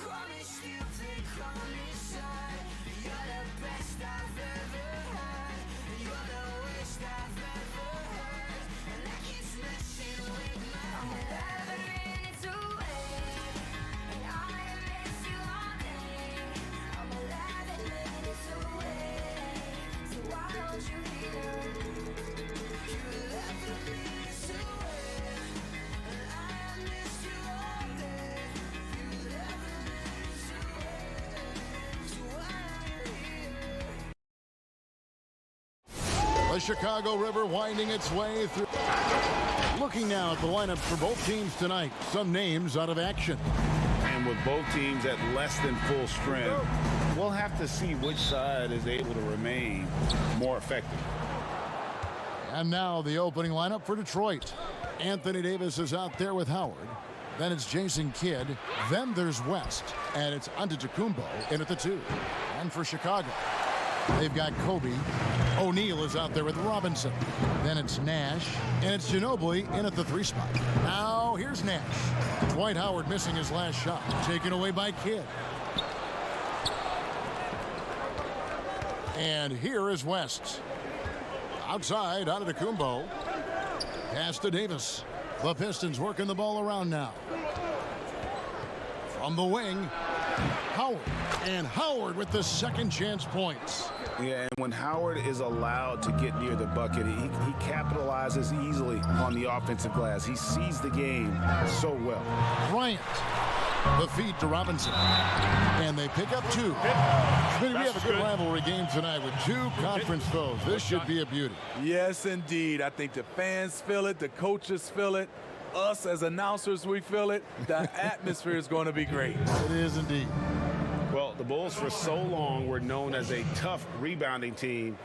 Call me stupid, call me sad. You're the best I've ever had. You're the worst I've ever had, and that keeps messing with my I'm head. 11 minutes away, and I miss you all day. I'm 11 minutes away, so why aren't you here? You're 11 minutes away, and I miss you all day. You're 11 minutes away, so why are you here? The Chicago River winding its way through. Looking now at the lineup for both teams tonight. Some names out of action. And with both teams at less than full strength, we'll have to see which side is able to remain more effective. And now the opening lineup for Detroit. Anthony Davis is out there with Howard. Then it's Jason Kidd. Then there's West. And it's Antetokounmpo in at the 2. And for Chicago, they've got Kobe. O'Neal is out there with Robinson. Then it's Nash. And it's Ginobili in at the 3 spot. Now here's Nash. Dwight Howard missing his last shot. Taken away by Kidd. And here is West. Outside, Antetokounmpo. Pass to Davis. The Pistons working the ball around now. From the wing, Howard. And Howard with the second chance points. Yeah, and when Howard is allowed to get near the bucket, he capitalizes easily on the offensive glass. He sees the game so well. Bryant. The feed to Robinson. And they pick up 2. Smitty, we have a good rivalry game tonight with 2 conference foes. This should be a beauty. Yes, indeed. I think the fans feel it. The coaches feel it. Us as announcers, we feel it. The atmosphere is going to be great. It is indeed. Well, the Bulls for so long were known as a tough rebounding team.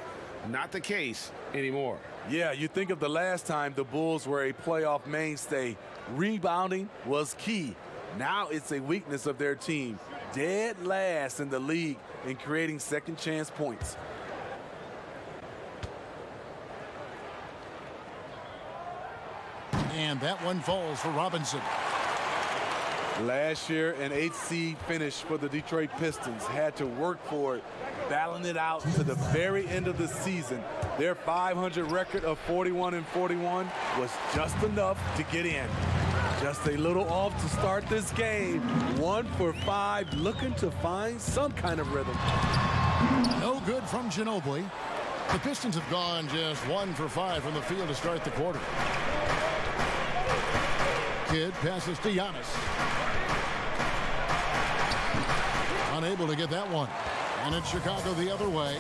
Not the case anymore. Yeah, you think of the last time the Bulls were a playoff mainstay. Rebounding was key. Now it's a weakness of their team. Dead last in the league in creating second chance points. And that one falls for Robinson. Last year, an 8th seed finish for the Detroit Pistons. Had to work for it, battling it out to the very end of the season. Their 500 record of 41-41 was just enough to get in. Just a little off to start this game. 1 for 5, looking to find some kind of rhythm. No good from Ginobili. The Pistons have gone just 1 for 5 from the field to start the quarter. Kidd passes to Giannis. Unable to get that one. And it's Chicago the other way.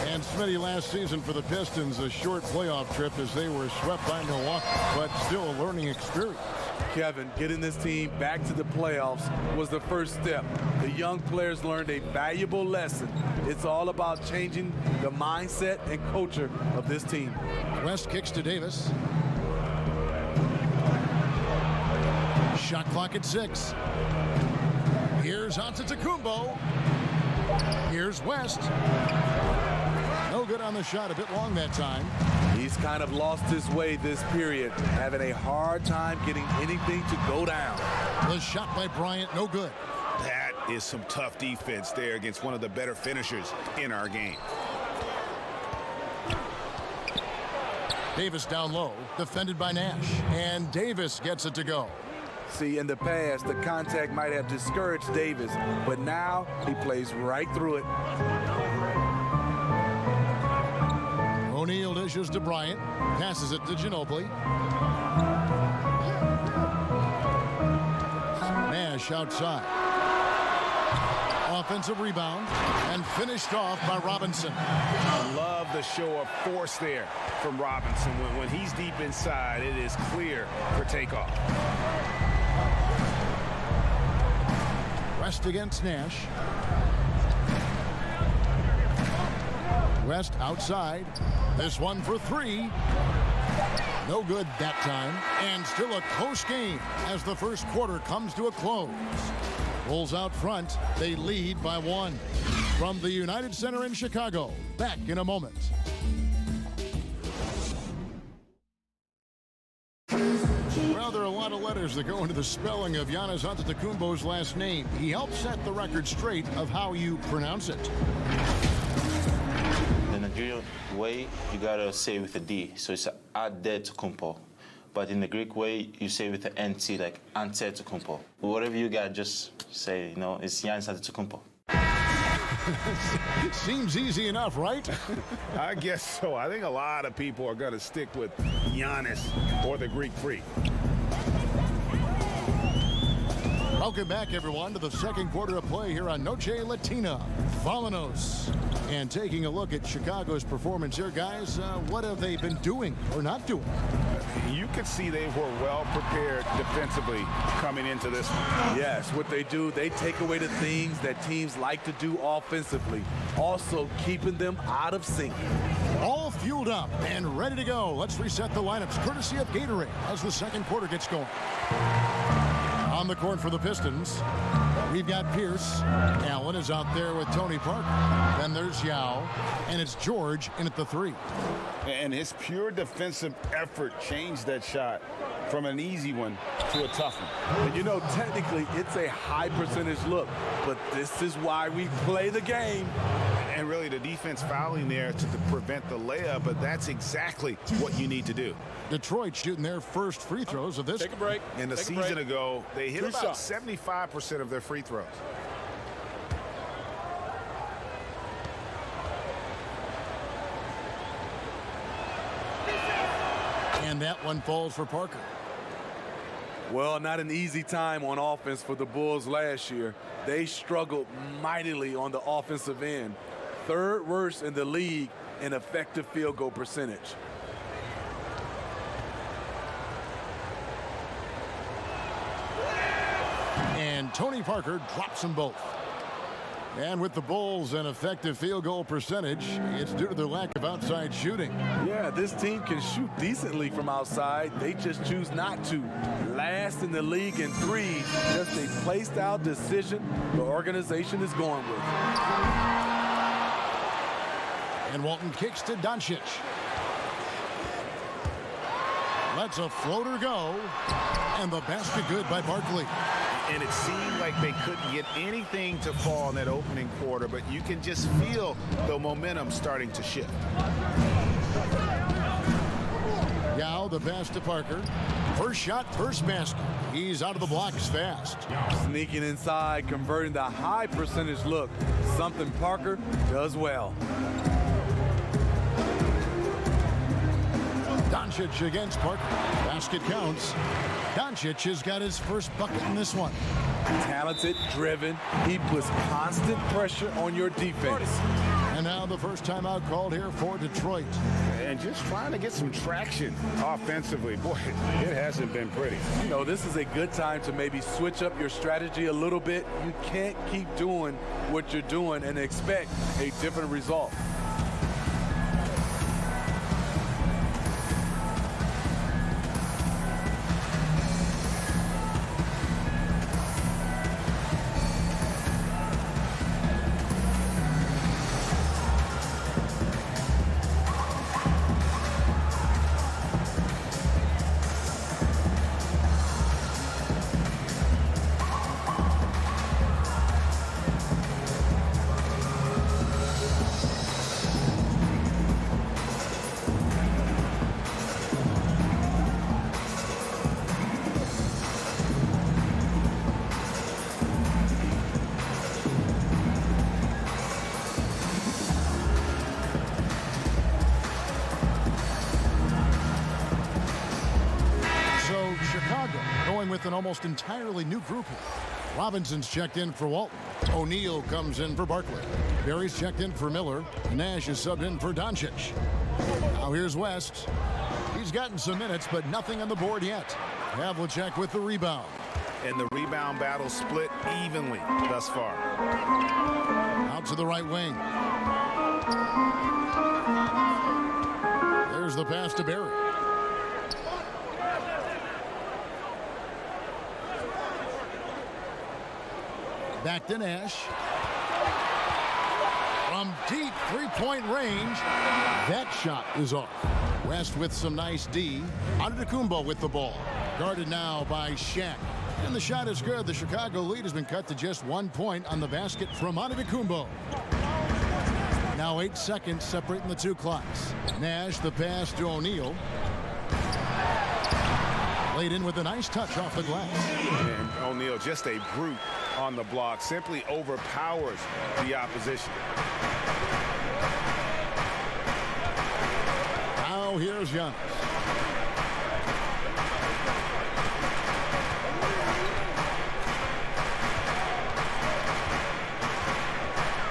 And Smitty, last season for the Pistons, a short playoff trip as they were swept by Milwaukee, but still a learning experience. Kevin, getting this team back to the playoffs was the first step. The young players learned a valuable lesson. It's all about changing the mindset and culture of this team. West kicks to Davis. Shot clock at 6. Here's Antetokounmpo. Here's West. No good on the shot, a bit long that time. He's kind of lost his way this period, having a hard time getting anything to go down. The shot by Bryant, no good. That is some tough defense there against one of the better finishers in our game. Davis down low, defended by Nash, and Davis gets it to go. See, in the past, the contact might have discouraged Davis, but now he plays right through it. O'Neal dishes to Bryant, passes it to Ginobili. Nash outside. Offensive rebound, and finished off by Robinson. I love the show of force there from Robinson. When he's deep inside, it is clear for takeoff. West against Nash. West outside. This one for 3. No good that time. And still a close game as the first quarter comes to a close. Bulls out front. They lead by 1. From the United Center in Chicago. Back in a moment. Well, there are a lot of letters that go into the spelling of Giannis Antetokounmpo's last name. He helped set the record straight of how you pronounce it. The Nigerian way, you gotta say it with a D, so it's Antetokounmpo. But in the Greek way, you say it with an NT, like Antetokounmpo. Whatever you got, just say, you know, it's Giannis Antetokounmpo. Seems easy enough, right? I guess so. I think a lot of people are going to stick with Giannis or the Greek Freak. Welcome back, everyone, to the second quarter of play here on Noche Latina. Vamonos. And taking a look at Chicago's performance here, guys, what have they been doing or not doing? You could see they were well prepared defensively coming into this one. Yes, what they do, they take away the things that teams like to do offensively, also keeping them out of sync. All fueled up and ready to go. Let's reset the lineups courtesy of Gatorade as the second quarter gets going. On the court for the Pistons, we've got Pierce. Allen is out there with Tony Parker. Then there's Yao, and it's George in at the 3. And his pure defensive effort changed that shot from an easy one to a tough one. And you know, technically, it's a high percentage look, but this is why we play the game. And really, the defense fouling there to prevent the layup, but that's exactly what you need to do. Detroit shooting their first free throws of this. Take a break. And a season ago, they hit about 75% of their free throws. And that one falls for Parker. Well, not an easy time on offense for the Bulls last year. They struggled mightily on the offensive end. 3rd worst in the league in effective field goal percentage. And Tony Parker drops them both. And with the Bulls an effective field goal percentage, it's due to their lack of outside shooting. Yeah, this team can shoot decently from outside. They just choose not to. Last in the league in threes, just a placed out decision the organization is going with. And Walton kicks to Doncic. Lets a floater go. And the basket good by Barkley. And it seemed like they couldn't get anything to fall in that opening quarter, but you can just feel the momentum starting to shift. Yao, the pass to Parker. First shot, first basket. He's out of the blocks fast. Sneaking inside, converting the high percentage look. Something Parker does well. Doncic against Parker. Basket counts. Doncic has got his first bucket in this one. Talented, driven. He puts constant pressure on your defense. And now the first timeout called here for Detroit. And just trying to get some traction offensively. Boy, it hasn't been pretty. You know, this is a good time to maybe switch up your strategy a little bit. You can't keep doing what you're doing and expect a different result. With an almost entirely new group here. Robinson's checked in for Walton. O'Neal comes in for Barkley. Berry's checked in for Miller. Nash is subbed in for Doncic. Now here's West. He's gotten some minutes, but nothing on the board yet. Havlicek with the rebound. And the rebound battle split evenly thus far. Out to the right wing. There's the pass to Berry. Back to Nash. From deep three-point range, that shot is off. West with some nice D. Antetokounmpo with the ball. Guarded now by Shaq. And the shot is good. The Chicago lead has been cut to just 1 point on the basket from Antetokounmpo. Now 8 seconds separating the two clocks. Nash, the pass to O'Neal. Laid in with a nice touch off the glass. And O'Neal, just a brute on the block, simply overpowers the opposition. Now here's Giannis.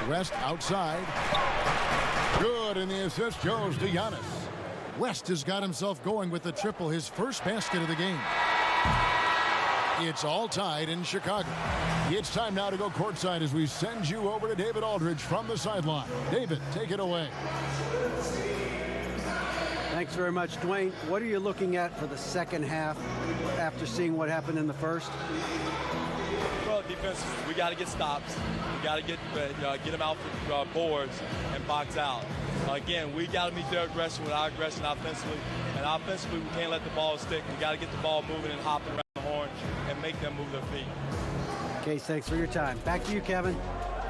West outside. Good, and the assist goes to Giannis. West has got himself going with the triple, his first basket of the game. It's all tied in Chicago. It's time now to go courtside as we send you over to David Aldridge from the sideline. David, take it away. Thanks very much, Dwayne. What are you looking at for the second half after seeing what happened in the first? Well, defensively, we got to get stops. We got to get them out for boards and box out. Again, we got to meet their aggression with our aggression offensively. And offensively, we can't let the ball stick. We got to get the ball moving and hopping around the horn and make them move their feet. Case, thanks for your time. Back to you, Kevin.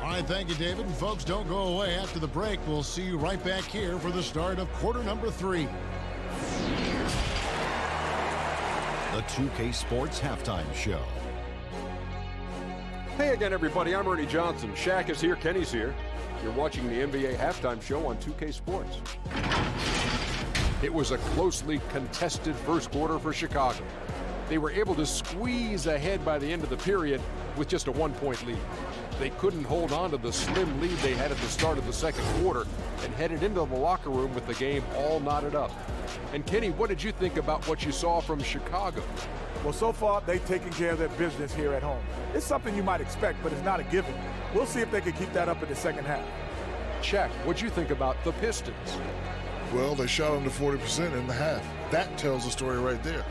All right, thank you, David. And folks, don't go away. After the break, we'll see you right back here for the start of quarter number 3. The 2K Sports Halftime Show. Hey again, everybody. I'm Ernie Johnson. Shaq is here. Kenny's here. You're watching the NBA Halftime Show on 2K Sports. It was a closely contested first quarter for Chicago. They were able to squeeze ahead by the end of the period with just a 1-point lead. They couldn't hold on to the slim lead they had at the start of the second quarter and headed into the locker room with the game all knotted up. And Kenny, what did you think about what you saw from Chicago? Well, so far, they've taken care of their business here at home. It's something you might expect, but it's not a given. We'll see if they can keep that up in the second half. Check. What'd you think about the Pistons? Well, they shot under 40% in the half. That tells the story right there.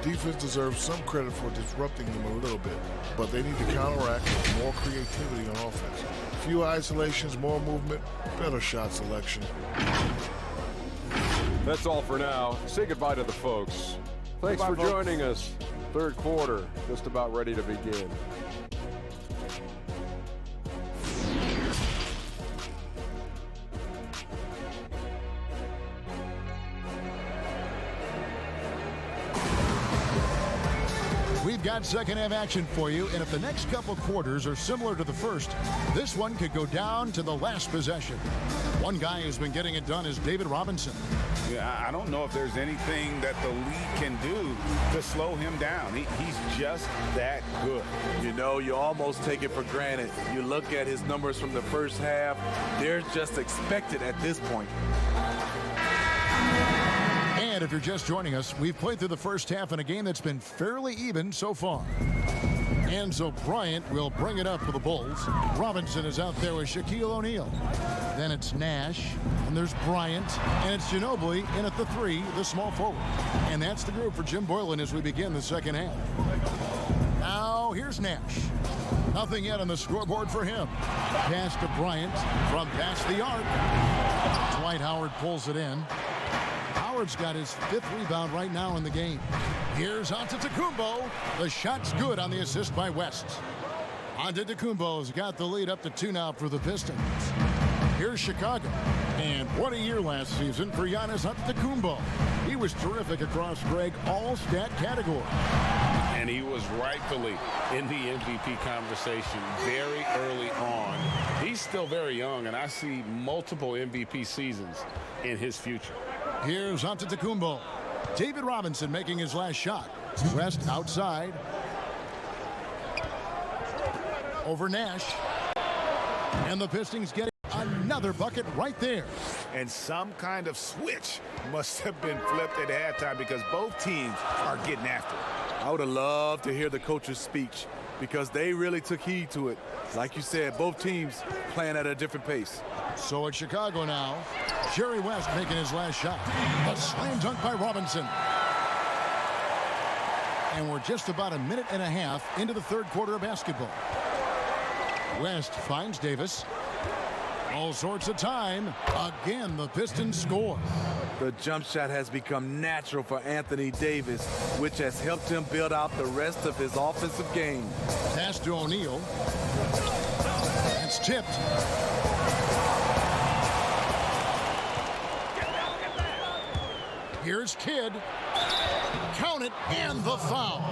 The defense deserves some credit for disrupting them a little bit, but they need to counteract with more creativity on offense. Few isolations, more movement, better shot selection. That's all for now. Say goodbye to the folks. Thanks Bye, for folks. joining us. Third quarter, just about ready to begin. We've got second half action for you, and if the next couple quarters are similar to the first, this one could go down to the last possession. One guy who's been getting it done is David Robinson. Yeah, I don't know if there's anything that the league can do to slow him down. He's just that good. You know, you almost take it for granted. You look at his numbers from the first half, they're just expected at this point. And if you're just joining us, we've played through the first half in a game that's been fairly even so far. And so Bryant will bring it up for the Bulls. Robinson is out there with Shaquille O'Neal. Then it's Nash, and there's Bryant, and it's Ginobili in at the 3, the small forward. And that's the group for Jim Boylan as we begin the second half. Now here's Nash. Nothing yet on the scoreboard for him. Pass to Bryant from past the arc. Dwight Howard pulls it in. Howard's got his 5th rebound right now in the game. Here's Antetokounmpo. The shot's good on the assist by West. Antetokounmpo's got the lead up to 2 now for the Pistons. Here's Chicago. And what a year last season for Giannis Antetokounmpo. He was terrific across, Greg, all stat categories. And he was rightfully in the MVP conversation very early on. He's still very young, and I see multiple MVP seasons in his future. Here's Antetokounmpo. David Robinson making his last shot. West outside. Over Nash. And the Pistons getting another bucket right there. And some kind of switch must have been flipped at halftime because both teams are getting after it. I would have loved to hear the coach's speech because they really took heed to it. Like you said, both teams playing at a different pace. So it's Chicago now. Jerry West making his last shot. A slam dunk by Robinson. And we're just about a minute and a half into the third quarter of basketball. West finds Davis. All sorts of time. Again, the Pistons score. The jump shot has become natural for Anthony Davis, which has helped him build out the rest of his offensive game. Pass to O'Neal. It's tipped. Here's Kidd. Count it, and the foul.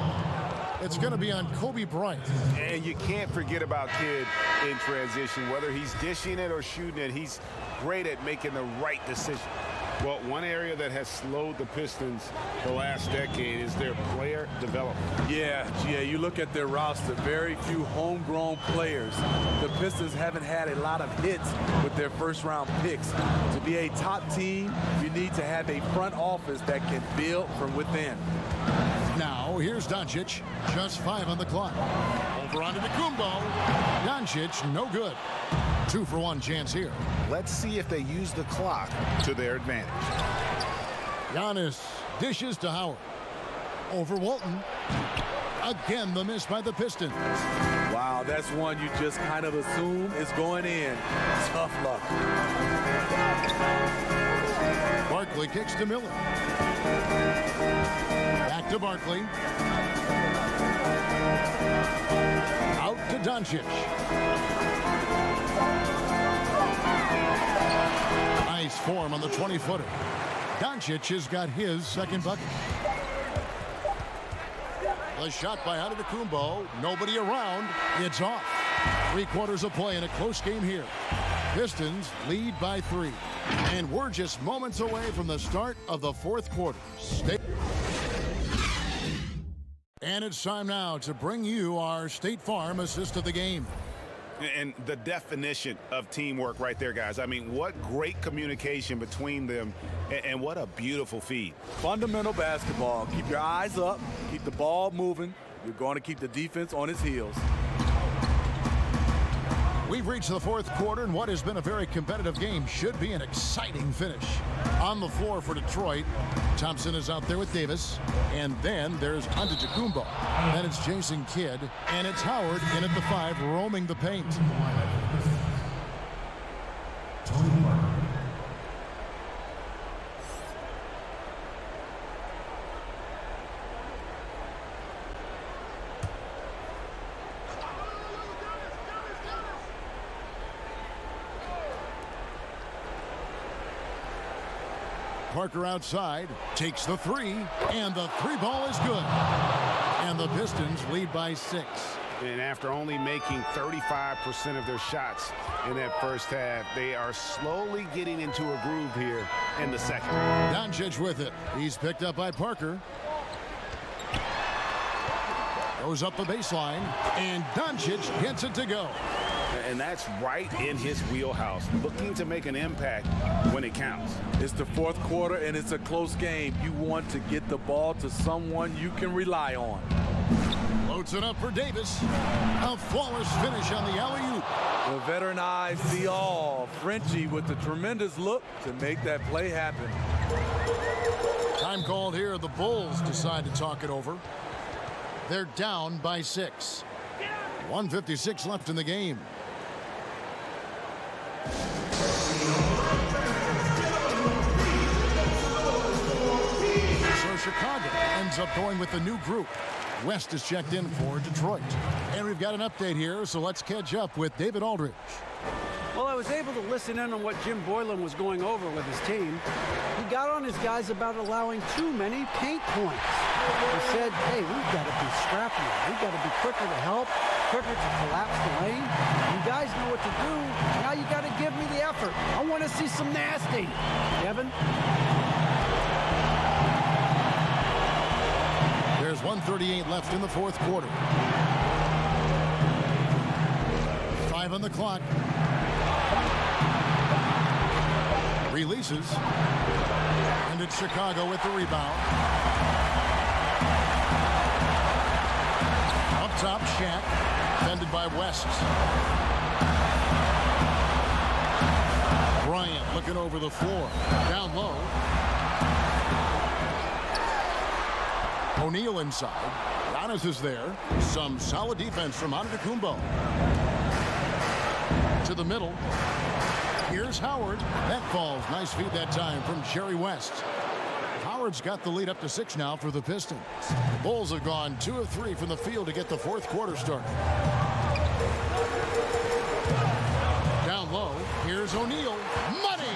It's going to be on Kobe Bryant. And you can't forget about Kidd in transition. Whether he's dishing it or shooting it, he's great at making the right decision. Well, one area that has slowed the Pistons the last decade is their player development. Yeah, you look at their roster, very few homegrown players. The Pistons haven't had a lot of hits with their first-round picks. To be a top team, you need to have a front office that can build from within. Now, here's Doncic. Just 5 on the clock. Over onto Antetokounmpo. Doncic, no good. 2-for-1 chance here. Let's see if they use the clock to their advantage. Giannis dishes to Howard. Over Walton. Again, the miss by the Pistons. Wow, that's one you just kind of assume is going in. Tough luck. Barkley kicks to Miller. Back to Barkley. Out to Doncic. Nice form on the 20-footer. Doncic has got his second bucket. The shot by Antetokounmpo. Nobody around. It's off. 3 quarters of play in a close game here. Pistons lead by 3. And we're just moments away from the start of the fourth quarter. And it's time now to bring you our State Farm assist of the game. And the definition of teamwork right there, guys. I mean, what great communication between them, and what a beautiful feed. Fundamental basketball. Keep your eyes up. Keep the ball moving. You're going to keep the defense on its heels. We've reached the fourth quarter, and what has been a very competitive game should be an exciting finish. On the floor for Detroit, Thompson is out there with Davis, and then there's Antetokounmpo. Then it's Jason Kidd, and it's Howard in at the 5, roaming the paint. Parker outside, takes the three, and the three ball is good. And the Pistons lead by 6. And after only making 35% of their shots in that first half, they are slowly getting into a groove here in the second. Doncic with it. He's picked up by Parker. Goes up the baseline, and Doncic gets it to go. And that's right in his wheelhouse, looking to make an impact when it counts. It's the fourth quarter, and it's a close game. You want to get the ball to someone you can rely on. Loads it up for Davis. A flawless finish on the alley-oop. The veteran eyes see all. Frenchie with the tremendous look to make that play happen. Time called here. The Bulls decide to talk it over. They're down by 6. 1:56 left in the game. So Chicago ends up going with a new group. West is checked in for Detroit. And we've got an update here, so let's catch up with David Aldridge. Well, I was able to listen in on what Jim Boylan was going over with his team. He got on his guys about allowing too many paint points. He said, hey, we've got to be scrappier. We've got to be quicker to help, quicker to collapse the lane. You guys know what to do. Now you got to give me the effort. I want to see some nasty. Kevin? There's 1:38 left in the fourth quarter. 5 on the clock. Releases. And it's Chicago with the rebound. Up top, Shaq. Defended by West. Bryant looking over the floor. Down low. O'Neal inside. Giannis is there. Some solid defense from Antetokounmpo. To the middle. Here's Howard. That falls. Nice feed that time from Jerry West. Howard's got the lead up to 6 now for the Pistons. The Bulls have gone 2 of 3 from the field to get the fourth quarter started. Down low. Here's O'Neal. Money!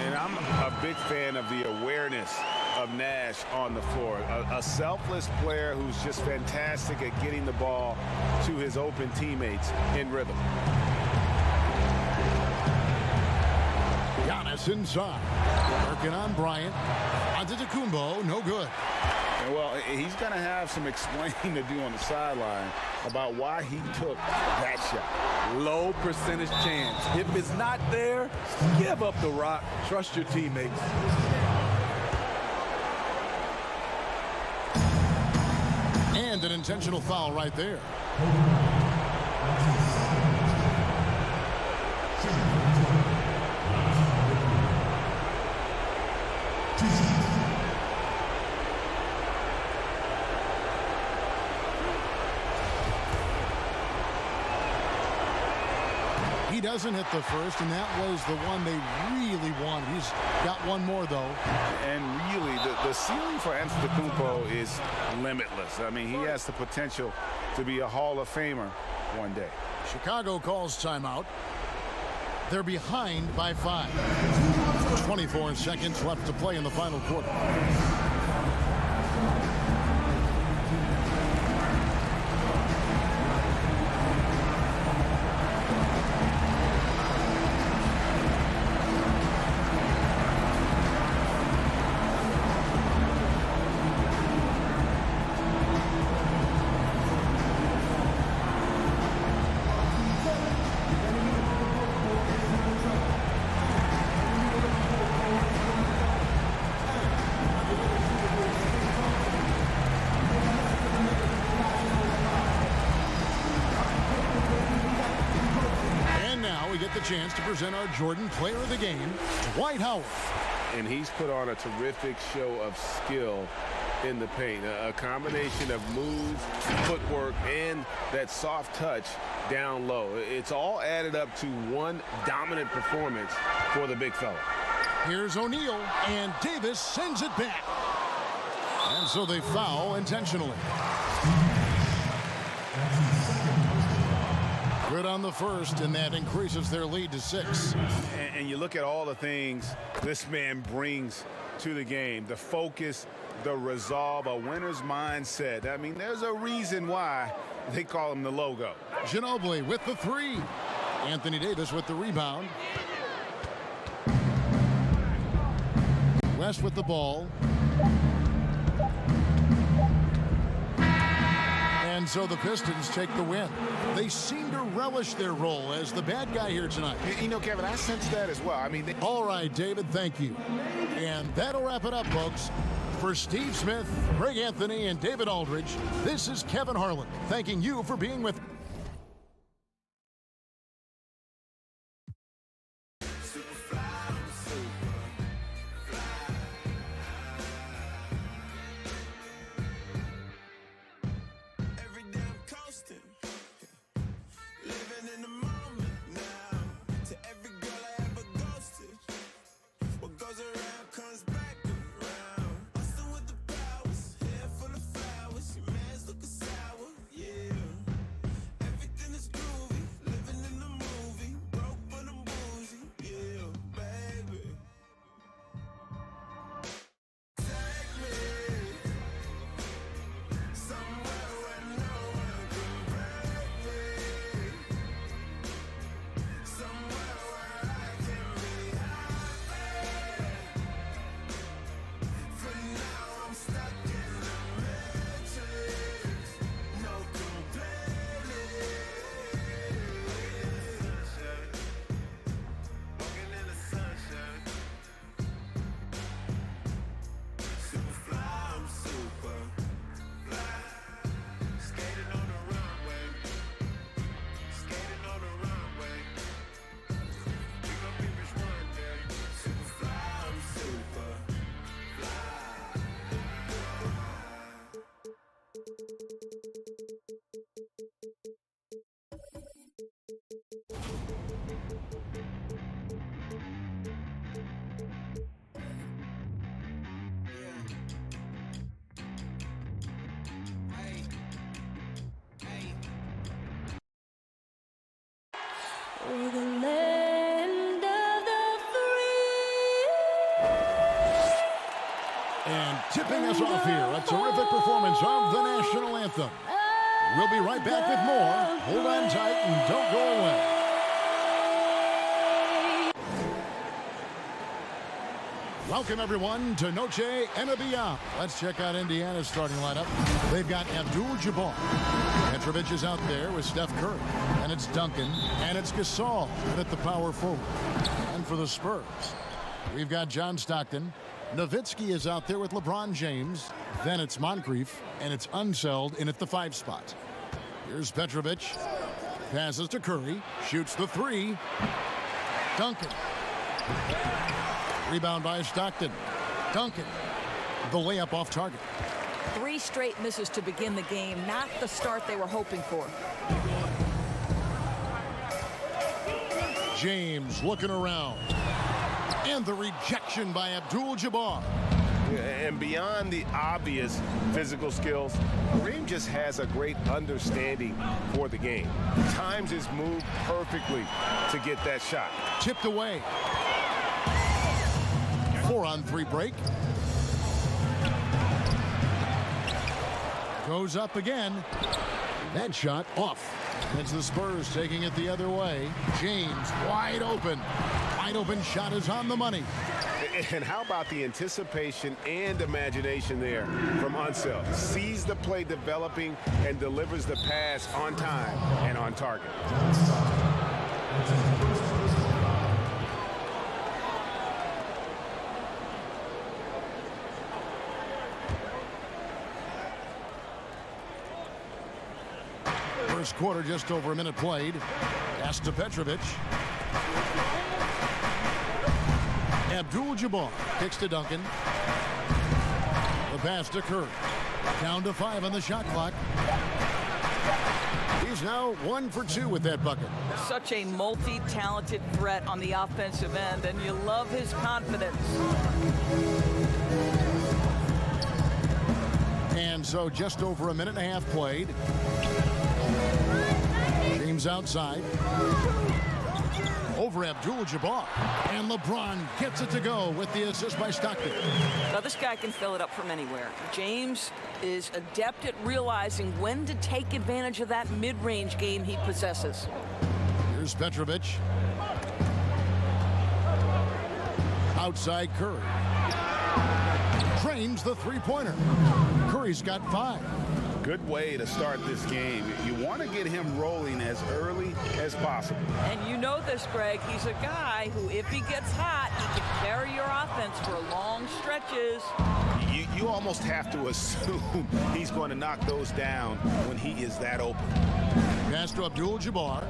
And I'm a big fan of the awareness of Nash on the floor. A selfless player who's just fantastic at getting the ball to his open teammates in rhythm. Giannis inside. Working on Bryant. Antetokounmpo, no good. And well, he's going to have some explaining to do on the sideline about why he took that shot. Low percentage chance. If it's not there, give up the rock. Trust your teammates. And an intentional foul right there. He doesn't hit the first, and that was the one they really wanted. He's got one more, though. And really, the ceiling for Antetokounmpo is limitless. I mean, he has the potential to be a Hall of Famer one day. Chicago calls timeout. They're behind by 5. 24 seconds left to play in the final quarter. Chance to present our Jordan Player of the Game, Dwight Howard. And he's put on a terrific show of skill in the paint. A combination of moves, footwork, and that soft touch down low. It's all added up to one dominant performance for the big fella. Here's O'Neal, and Davis sends it back. And so they foul intentionally. Good on the first, and that increases their lead to 6. And you look at all the things this man brings to the game, the focus, the resolve, a winner's mindset. I mean, there's a reason why they call him the logo. Ginobili with the three. Anthony Davis with the rebound. West with the ball. And so the Pistons take the win. They seem to relish their role as the bad guy here tonight. You know, Kevin, I sense that as well. I mean, all right, David, thank you. And that'll wrap it up, folks. For Steve Smith, Greg Anthony, and David Aldridge, this is Kevin Harlan, thanking you for being with And tipping us off here, a terrific performance of the national anthem. We'll be right back with more. Hold on tight and don't go away. Welcome, everyone, to Noche and Beyond. Let's check out Indiana's starting lineup. They've got Abdul-Jabbar. Petrovic is out there with Steph Curry. And it's Duncan. And it's Gasol at the power forward. And for the Spurs, we've got John Stockton. Nowitzki is out there with LeBron James. Then it's Moncrief. And it's Unseld in at the 5 spot. Here's Petrovic. Passes to Curry. Shoots the 3. Duncan. Rebound by Stockton. Duncan. The layup off target. 3 straight misses to begin the game. Not the start they were hoping for. James looking around. And the rejection by Abdul-Jabbar. And beyond the obvious physical skills, Kareem just has a great understanding for the game. Times his move perfectly to get that shot. Tipped away. 4-on-3 break. Goes up again. That shot off. It's the Spurs taking it the other way. James wide open. Wide open shot is on the money. And how about the anticipation and imagination there from Unseld? Sees the play developing and delivers the pass on time and on target. First quarter, just over a minute played. Pass to Petrovic. Abdul-Jabbar kicks to Duncan. The pass to Curry. Down to 5 on the shot clock. He's now 1 for 2 with that bucket. Such a multi-talented threat on the offensive end, and you love his confidence. And so just over a minute and a half played. James outside. Over for Abdul-Jabbar. And LeBron gets it to go with the assist by Stockton. Now this guy can fill it up from anywhere. James is adept at realizing when to take advantage of that mid-range game he possesses. Here's Petrovic. Outside Curry. Drains the three-pointer. Curry's got 5. Good way to start this game. You want to get him rolling as early as possible. And you know this, Greg. He's a guy who, if he gets hot, he can carry your offense for long stretches. You almost have to assume he's going to knock those down when he is that open. Pass to Abdul-Jabbar.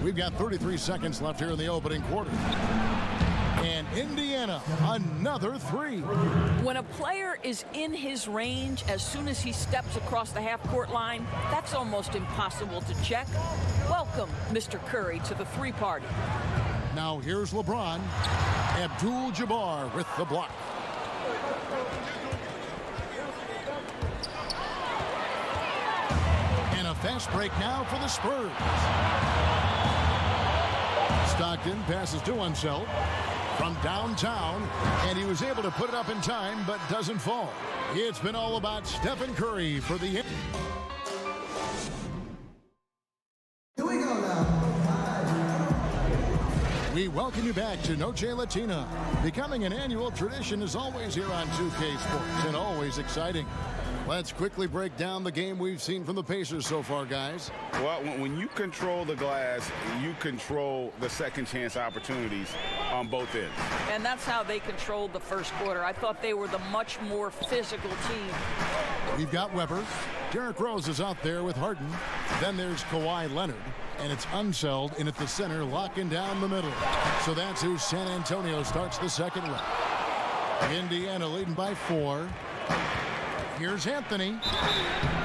We've got 33 seconds left here in the opening quarter. And Indiana, another 3. When a player is in his range as soon as he steps across the half-court line, that's almost impossible to check. Welcome, Mr. Curry, to the 3 party. Now here's LeBron. Abdul-Jabbar with the block. And a fast break now for the Spurs. Stockton passes to Unseld from downtown, and he was able to put it up in time, but doesn't fall. It's been all about Stephen Curry for the... Here we go now. We welcome you back to Noche Latina. Becoming an annual tradition is always here on 2K Sports, and always exciting. Let's quickly break down the game we've seen from the Pacers so far, guys. Well, when you control the glass, you control the second chance opportunities on both ends. And that's how they controlled the first quarter. I thought they were the much more physical team. We've got Weber. Derrick Rose is out there with Harden. Then there's Kawhi Leonard. And it's Unseld in at the center, locking down the middle. So that's who San Antonio starts the second with. Indiana leading by 4. Here's Anthony.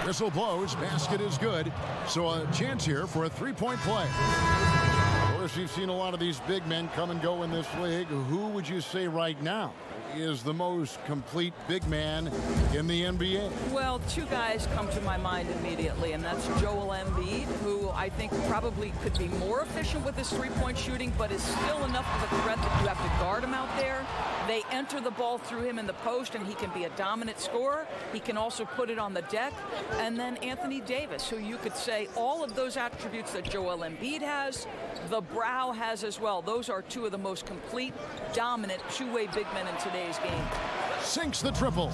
Whistle blows. Basket is good. So a chance here for a three-point play. Of course, you've seen a lot of these big men come and go in this league. Who would you say right now is the most complete big man in the NBA? Well, 2 guys come to my mind immediately, and that's Joel Embiid, who I think probably could be more efficient with his three-point shooting, but is still enough of a threat that you have to guard him out there. They enter the ball through him in the post, and he can be a dominant scorer. He can also put it on the deck. And then Anthony Davis, who you could say all of those attributes that Joel Embiid has, the Brow has as well. Those are 2 of the most complete, dominant, two-way big men in today's game. Sinks the triple.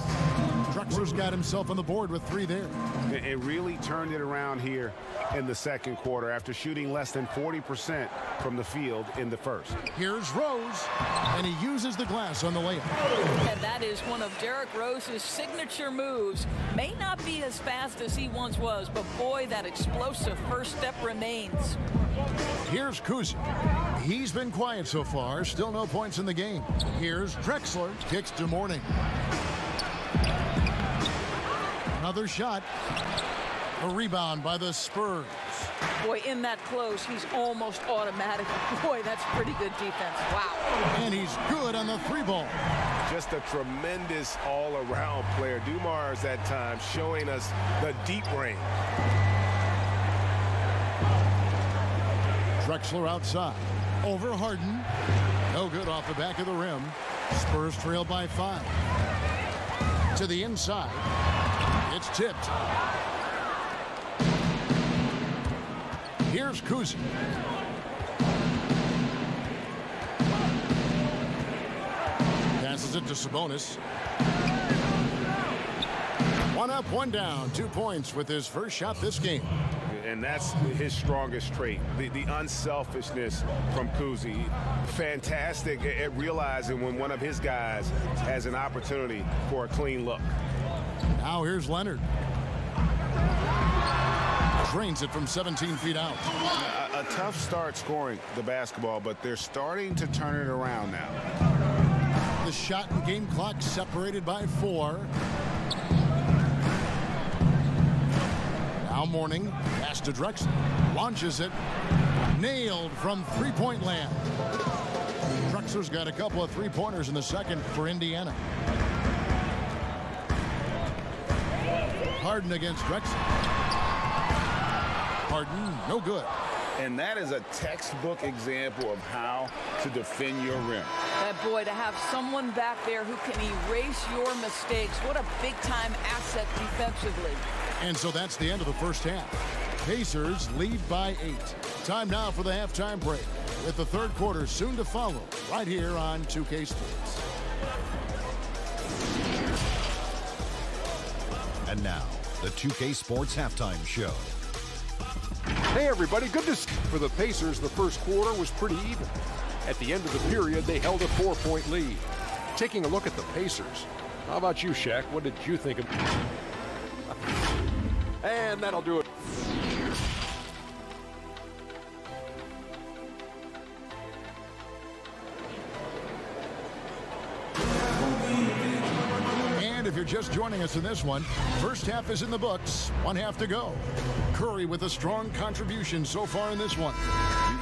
Drexler's got himself on the board with 3 there. It really turned it around here in the second quarter after shooting less than 40% from the field in the first. Here's Rose, and he uses the glass on the layup. And that is one of Derrick Rose's signature moves. May not be as fast as he once was, but boy, that explosive first step remains. Here's Kuzic. He's been quiet so far. Still no points in the game. Here's Drexler. Kicks to Mourning. Another shot. A rebound by the Spurs. Boy, in that close, he's almost automatic. Boy, that's pretty good defense. Wow. And he's good on the 3-ball. Just a tremendous all-around player. Dumars at times showing us the deep range. Drexler outside. Over Harden. No good off the back of the rim. Spurs trail by 5. To the inside. It's tipped. Here's Kuzic. Passes it to Sabonis. 1 up, 1 down. 2 points with his first shot this game. And that's his strongest trait, the unselfishness from Kuzi. Fantastic at realizing when one of his guys has an opportunity for a clean look. Now here's Leonard. Drains it from 17 feet out. A tough start scoring the basketball, but they're starting to turn it around now. The shot and game clock separated by 4. Now Mourning, pass to Drexler, launches it, nailed from three-point land. Drexler's got a couple of three-pointers in the second for Indiana. Harden against Drexler. Harden, no good. And that is a textbook example of how to defend your rim. That boy, to have someone back there who can erase your mistakes, what a big-time asset defensively. And so that's the end of the first half. Pacers lead by 8. Time now for the halftime break, with the third quarter soon to follow, right here on 2K Sports. And now, the 2K Sports Halftime Show. Hey everybody, good to see you. For the Pacers, the first quarter was pretty even. At the end of the period, they held a 4-point lead. Taking a look at the Pacers, how about you, Shaq? What did you think of? And that'll do it. And if you're just joining us in this one, first half is in the books, one half to go. Curry with a strong contribution so far in this one.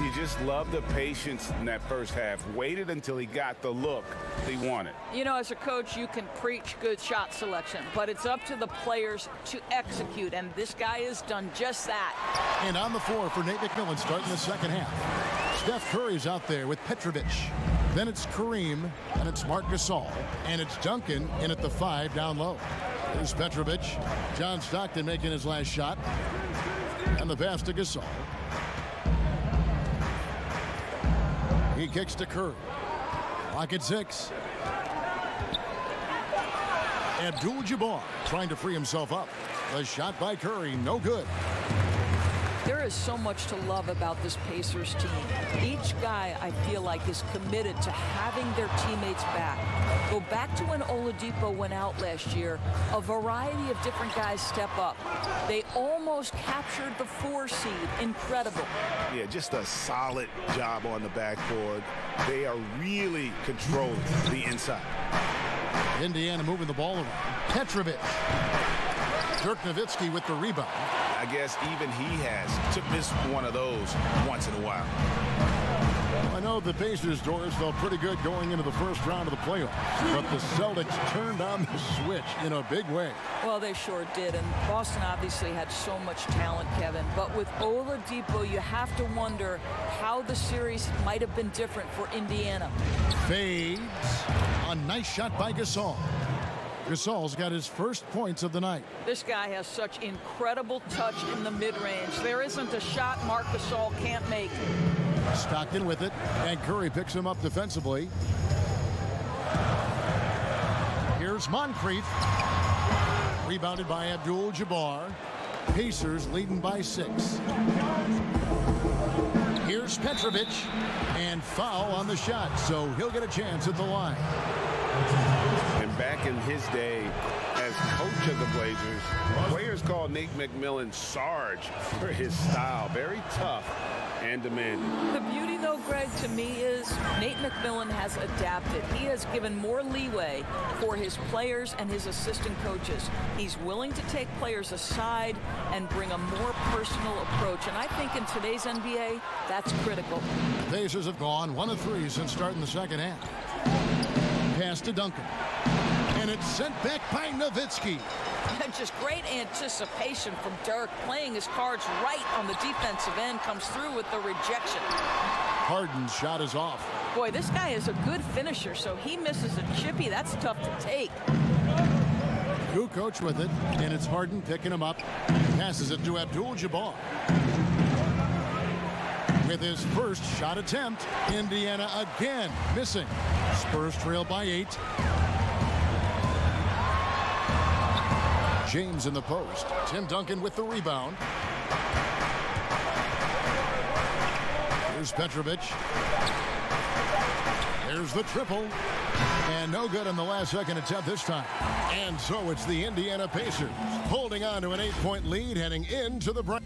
You just love the patience in that first half. Waited until he got the look he wanted. You know, as a coach, you can preach good shot selection, but it's up to the players to execute, and this guy has done just that. And on the floor for Nate McMillan starting the second half. Steph Curry's out there with Petrovic. Then it's Kareem, and it's Marc Gasol, and it's Duncan in at the 5 down low. There's Petrovic. John Stockton making his last shot. And the pass to Gasol. He kicks to Curry. Lock at 6. Abdul-Jabbar trying to free himself up. The shot by Curry, no good. There is so much to love about this Pacers team. Each guy, I feel like, is committed to having their teammates back. Go back to when Oladipo went out last year. A variety of different guys step up. They almost captured the 4 seed. Incredible. Yeah, just a solid job on the backboard. They are really controlling the inside. Indiana moving the ball around. Petrovic. Dirk Nowitzki with the rebound. I guess even he has to miss one of those once in a while. I know the Pacers' doors felt pretty good going into the first round of the playoffs, but the Celtics turned on the switch in a big way. Well, they sure did, and Boston obviously had so much talent, Kevin. But with Oladipo, you have to wonder how the series might have been different for Indiana. Fades. A nice shot by Gasol. Gasol's got his first points of the night. This guy has such incredible touch in the mid-range. There isn't a shot Marc Gasol can't make. Stockton with it, and Curry picks him up defensively. Here's Moncrief. Rebounded by Abdul-Jabbar. Pacers leading by 6. Here's Petrovic, and foul on the shot, so he'll get a chance at the line. And back in his day as coach of the Blazers, players called Nate McMillan Sarge for his style. Very tough and demanding. The beauty, though, Greg, to me is Nate McMillan has adapted. He has given more leeway for his players and his assistant coaches. He's willing to take players aside and bring a more personal approach. And I think in today's NBA, that's critical. Pacers have gone 1 of 3 since starting the second half. Pass to Duncan. And it's sent back by Nowitzki. Just great anticipation from Dirk, playing his cards right on the defensive end, comes through with the rejection. Harden's shot is off. Boy, this guy is a good finisher, so he misses a chippy. That's tough to take. Kukoc with it, and it's Harden picking him up. Passes it to Abdul-Jabbar. With his first shot attempt, Indiana again missing. Spurs trail by 8. James in the post. Tim Duncan with the rebound. Here's Petrovic. There's the triple. And no good on the last second attempt this time. And so it's the Indiana Pacers holding on to an 8-point lead heading into the break.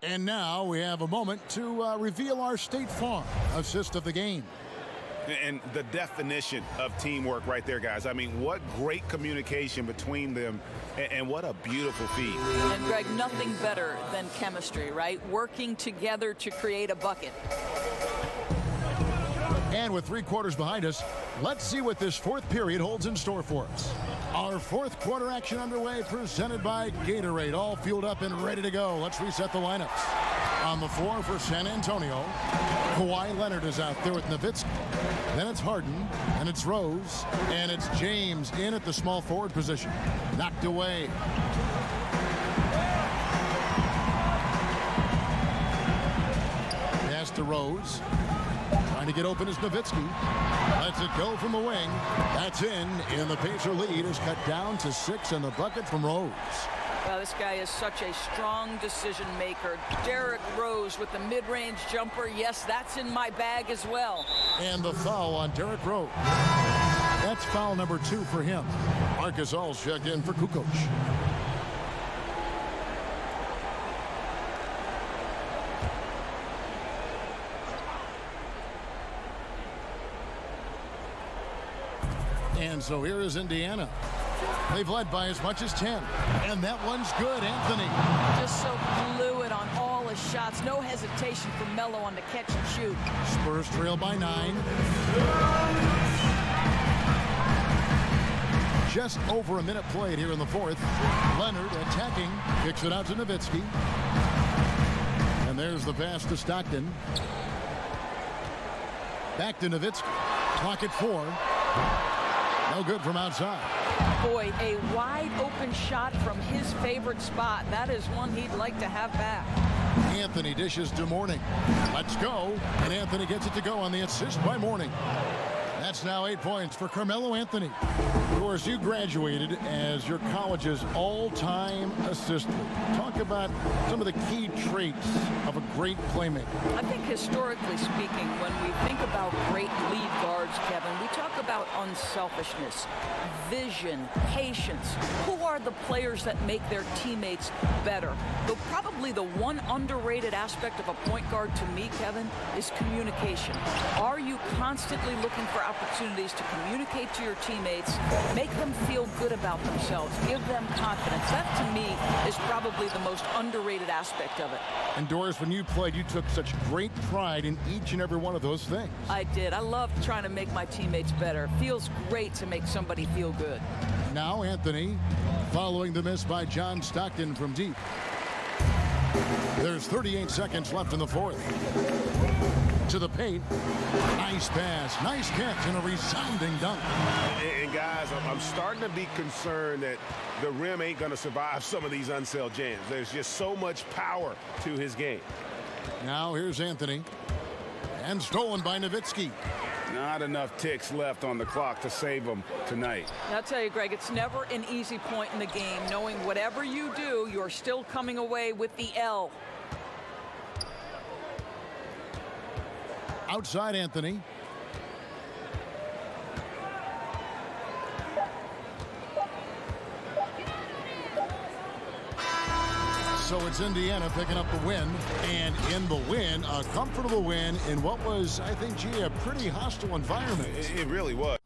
And now we have a moment to reveal our State Farm assist of the game. And the definition of teamwork right there, guys. I mean, what great communication between them, and what a beautiful feat. And, Greg, nothing better than chemistry, right? Working together to create a bucket. And with 3 quarters behind us, let's see what this fourth period holds in store for us. Our fourth quarter action underway, presented by Gatorade. All fueled up and ready to go. Let's reset the lineups. On the floor for San Antonio, Kawhi Leonard is out there with Nowitzki. Then it's Harden, and it's Rose, and it's James in at the small forward position. Knocked away. Pass to Rose. Trying to get open is Nowitzki. Lets it go from the wing. That's in. And the Pacer lead is cut down to 6 in the bucket from Rose. Well, this guy is such a strong decision maker. Derrick Rose with the mid-range jumper. Yes, that's in my bag as well. And the foul on Derrick Rose. That's foul number 2 for him. Marcus All's checked in for Kukoc. And so here is Indiana. They've led by as much as 10. And that one's good, Anthony. Just so fluid on all his shots. No hesitation for Melo on the catch and shoot. Spurs trail by 9. Just over a minute played here in the fourth. Leonard attacking. Kicks it out to Nowitzki. And there's the pass to Stockton. Back to Nowitzki. Clock at 4. No good from outside. Boy, a wide open shot from his favorite spot. That is one he'd like to have back. Anthony dishes to Mourning. Let's go. And Anthony gets it to go on the assist by Mourning. That's now 8 points for Carmelo Anthony. Of course, you graduated as your college's all-time assistant. Talk about some of the key traits of a great playmaker. I think historically speaking, when we think about great lead guards, Kevin, we talk about unselfishness, vision, patience. Who are the players that make their teammates better? Though probably the one underrated aspect of a point guard to me, Kevin, is communication. Are you constantly looking for opportunities to communicate to your teammates, make them feel good about themselves, give them confidence? That, to me, is probably the most underrated aspect of it. And Doris, when you played, you took such great pride in each and every one of those things. I did. I love trying to make my teammates better. It feels great to make somebody feel good. Now Anthony, following the miss by John Stockton from deep. There's 38 seconds left in the fourth. To the paint. Nice pass, nice catch, and a resounding dunk. And guys, I'm starting to be concerned that the rim ain't going to survive some of these unsell jams. There's just so much power to his game. Now here's Anthony. And stolen by Nowitzki. Not enough ticks left on the clock to save him tonight. I'll tell you, Greg, it's never an easy point in the game, knowing whatever you do, you're still coming away with the L. Outside Anthony. So it's Indiana picking up the win, and in the win, a comfortable win in what was, I think, gee, a pretty hostile environment. It really was.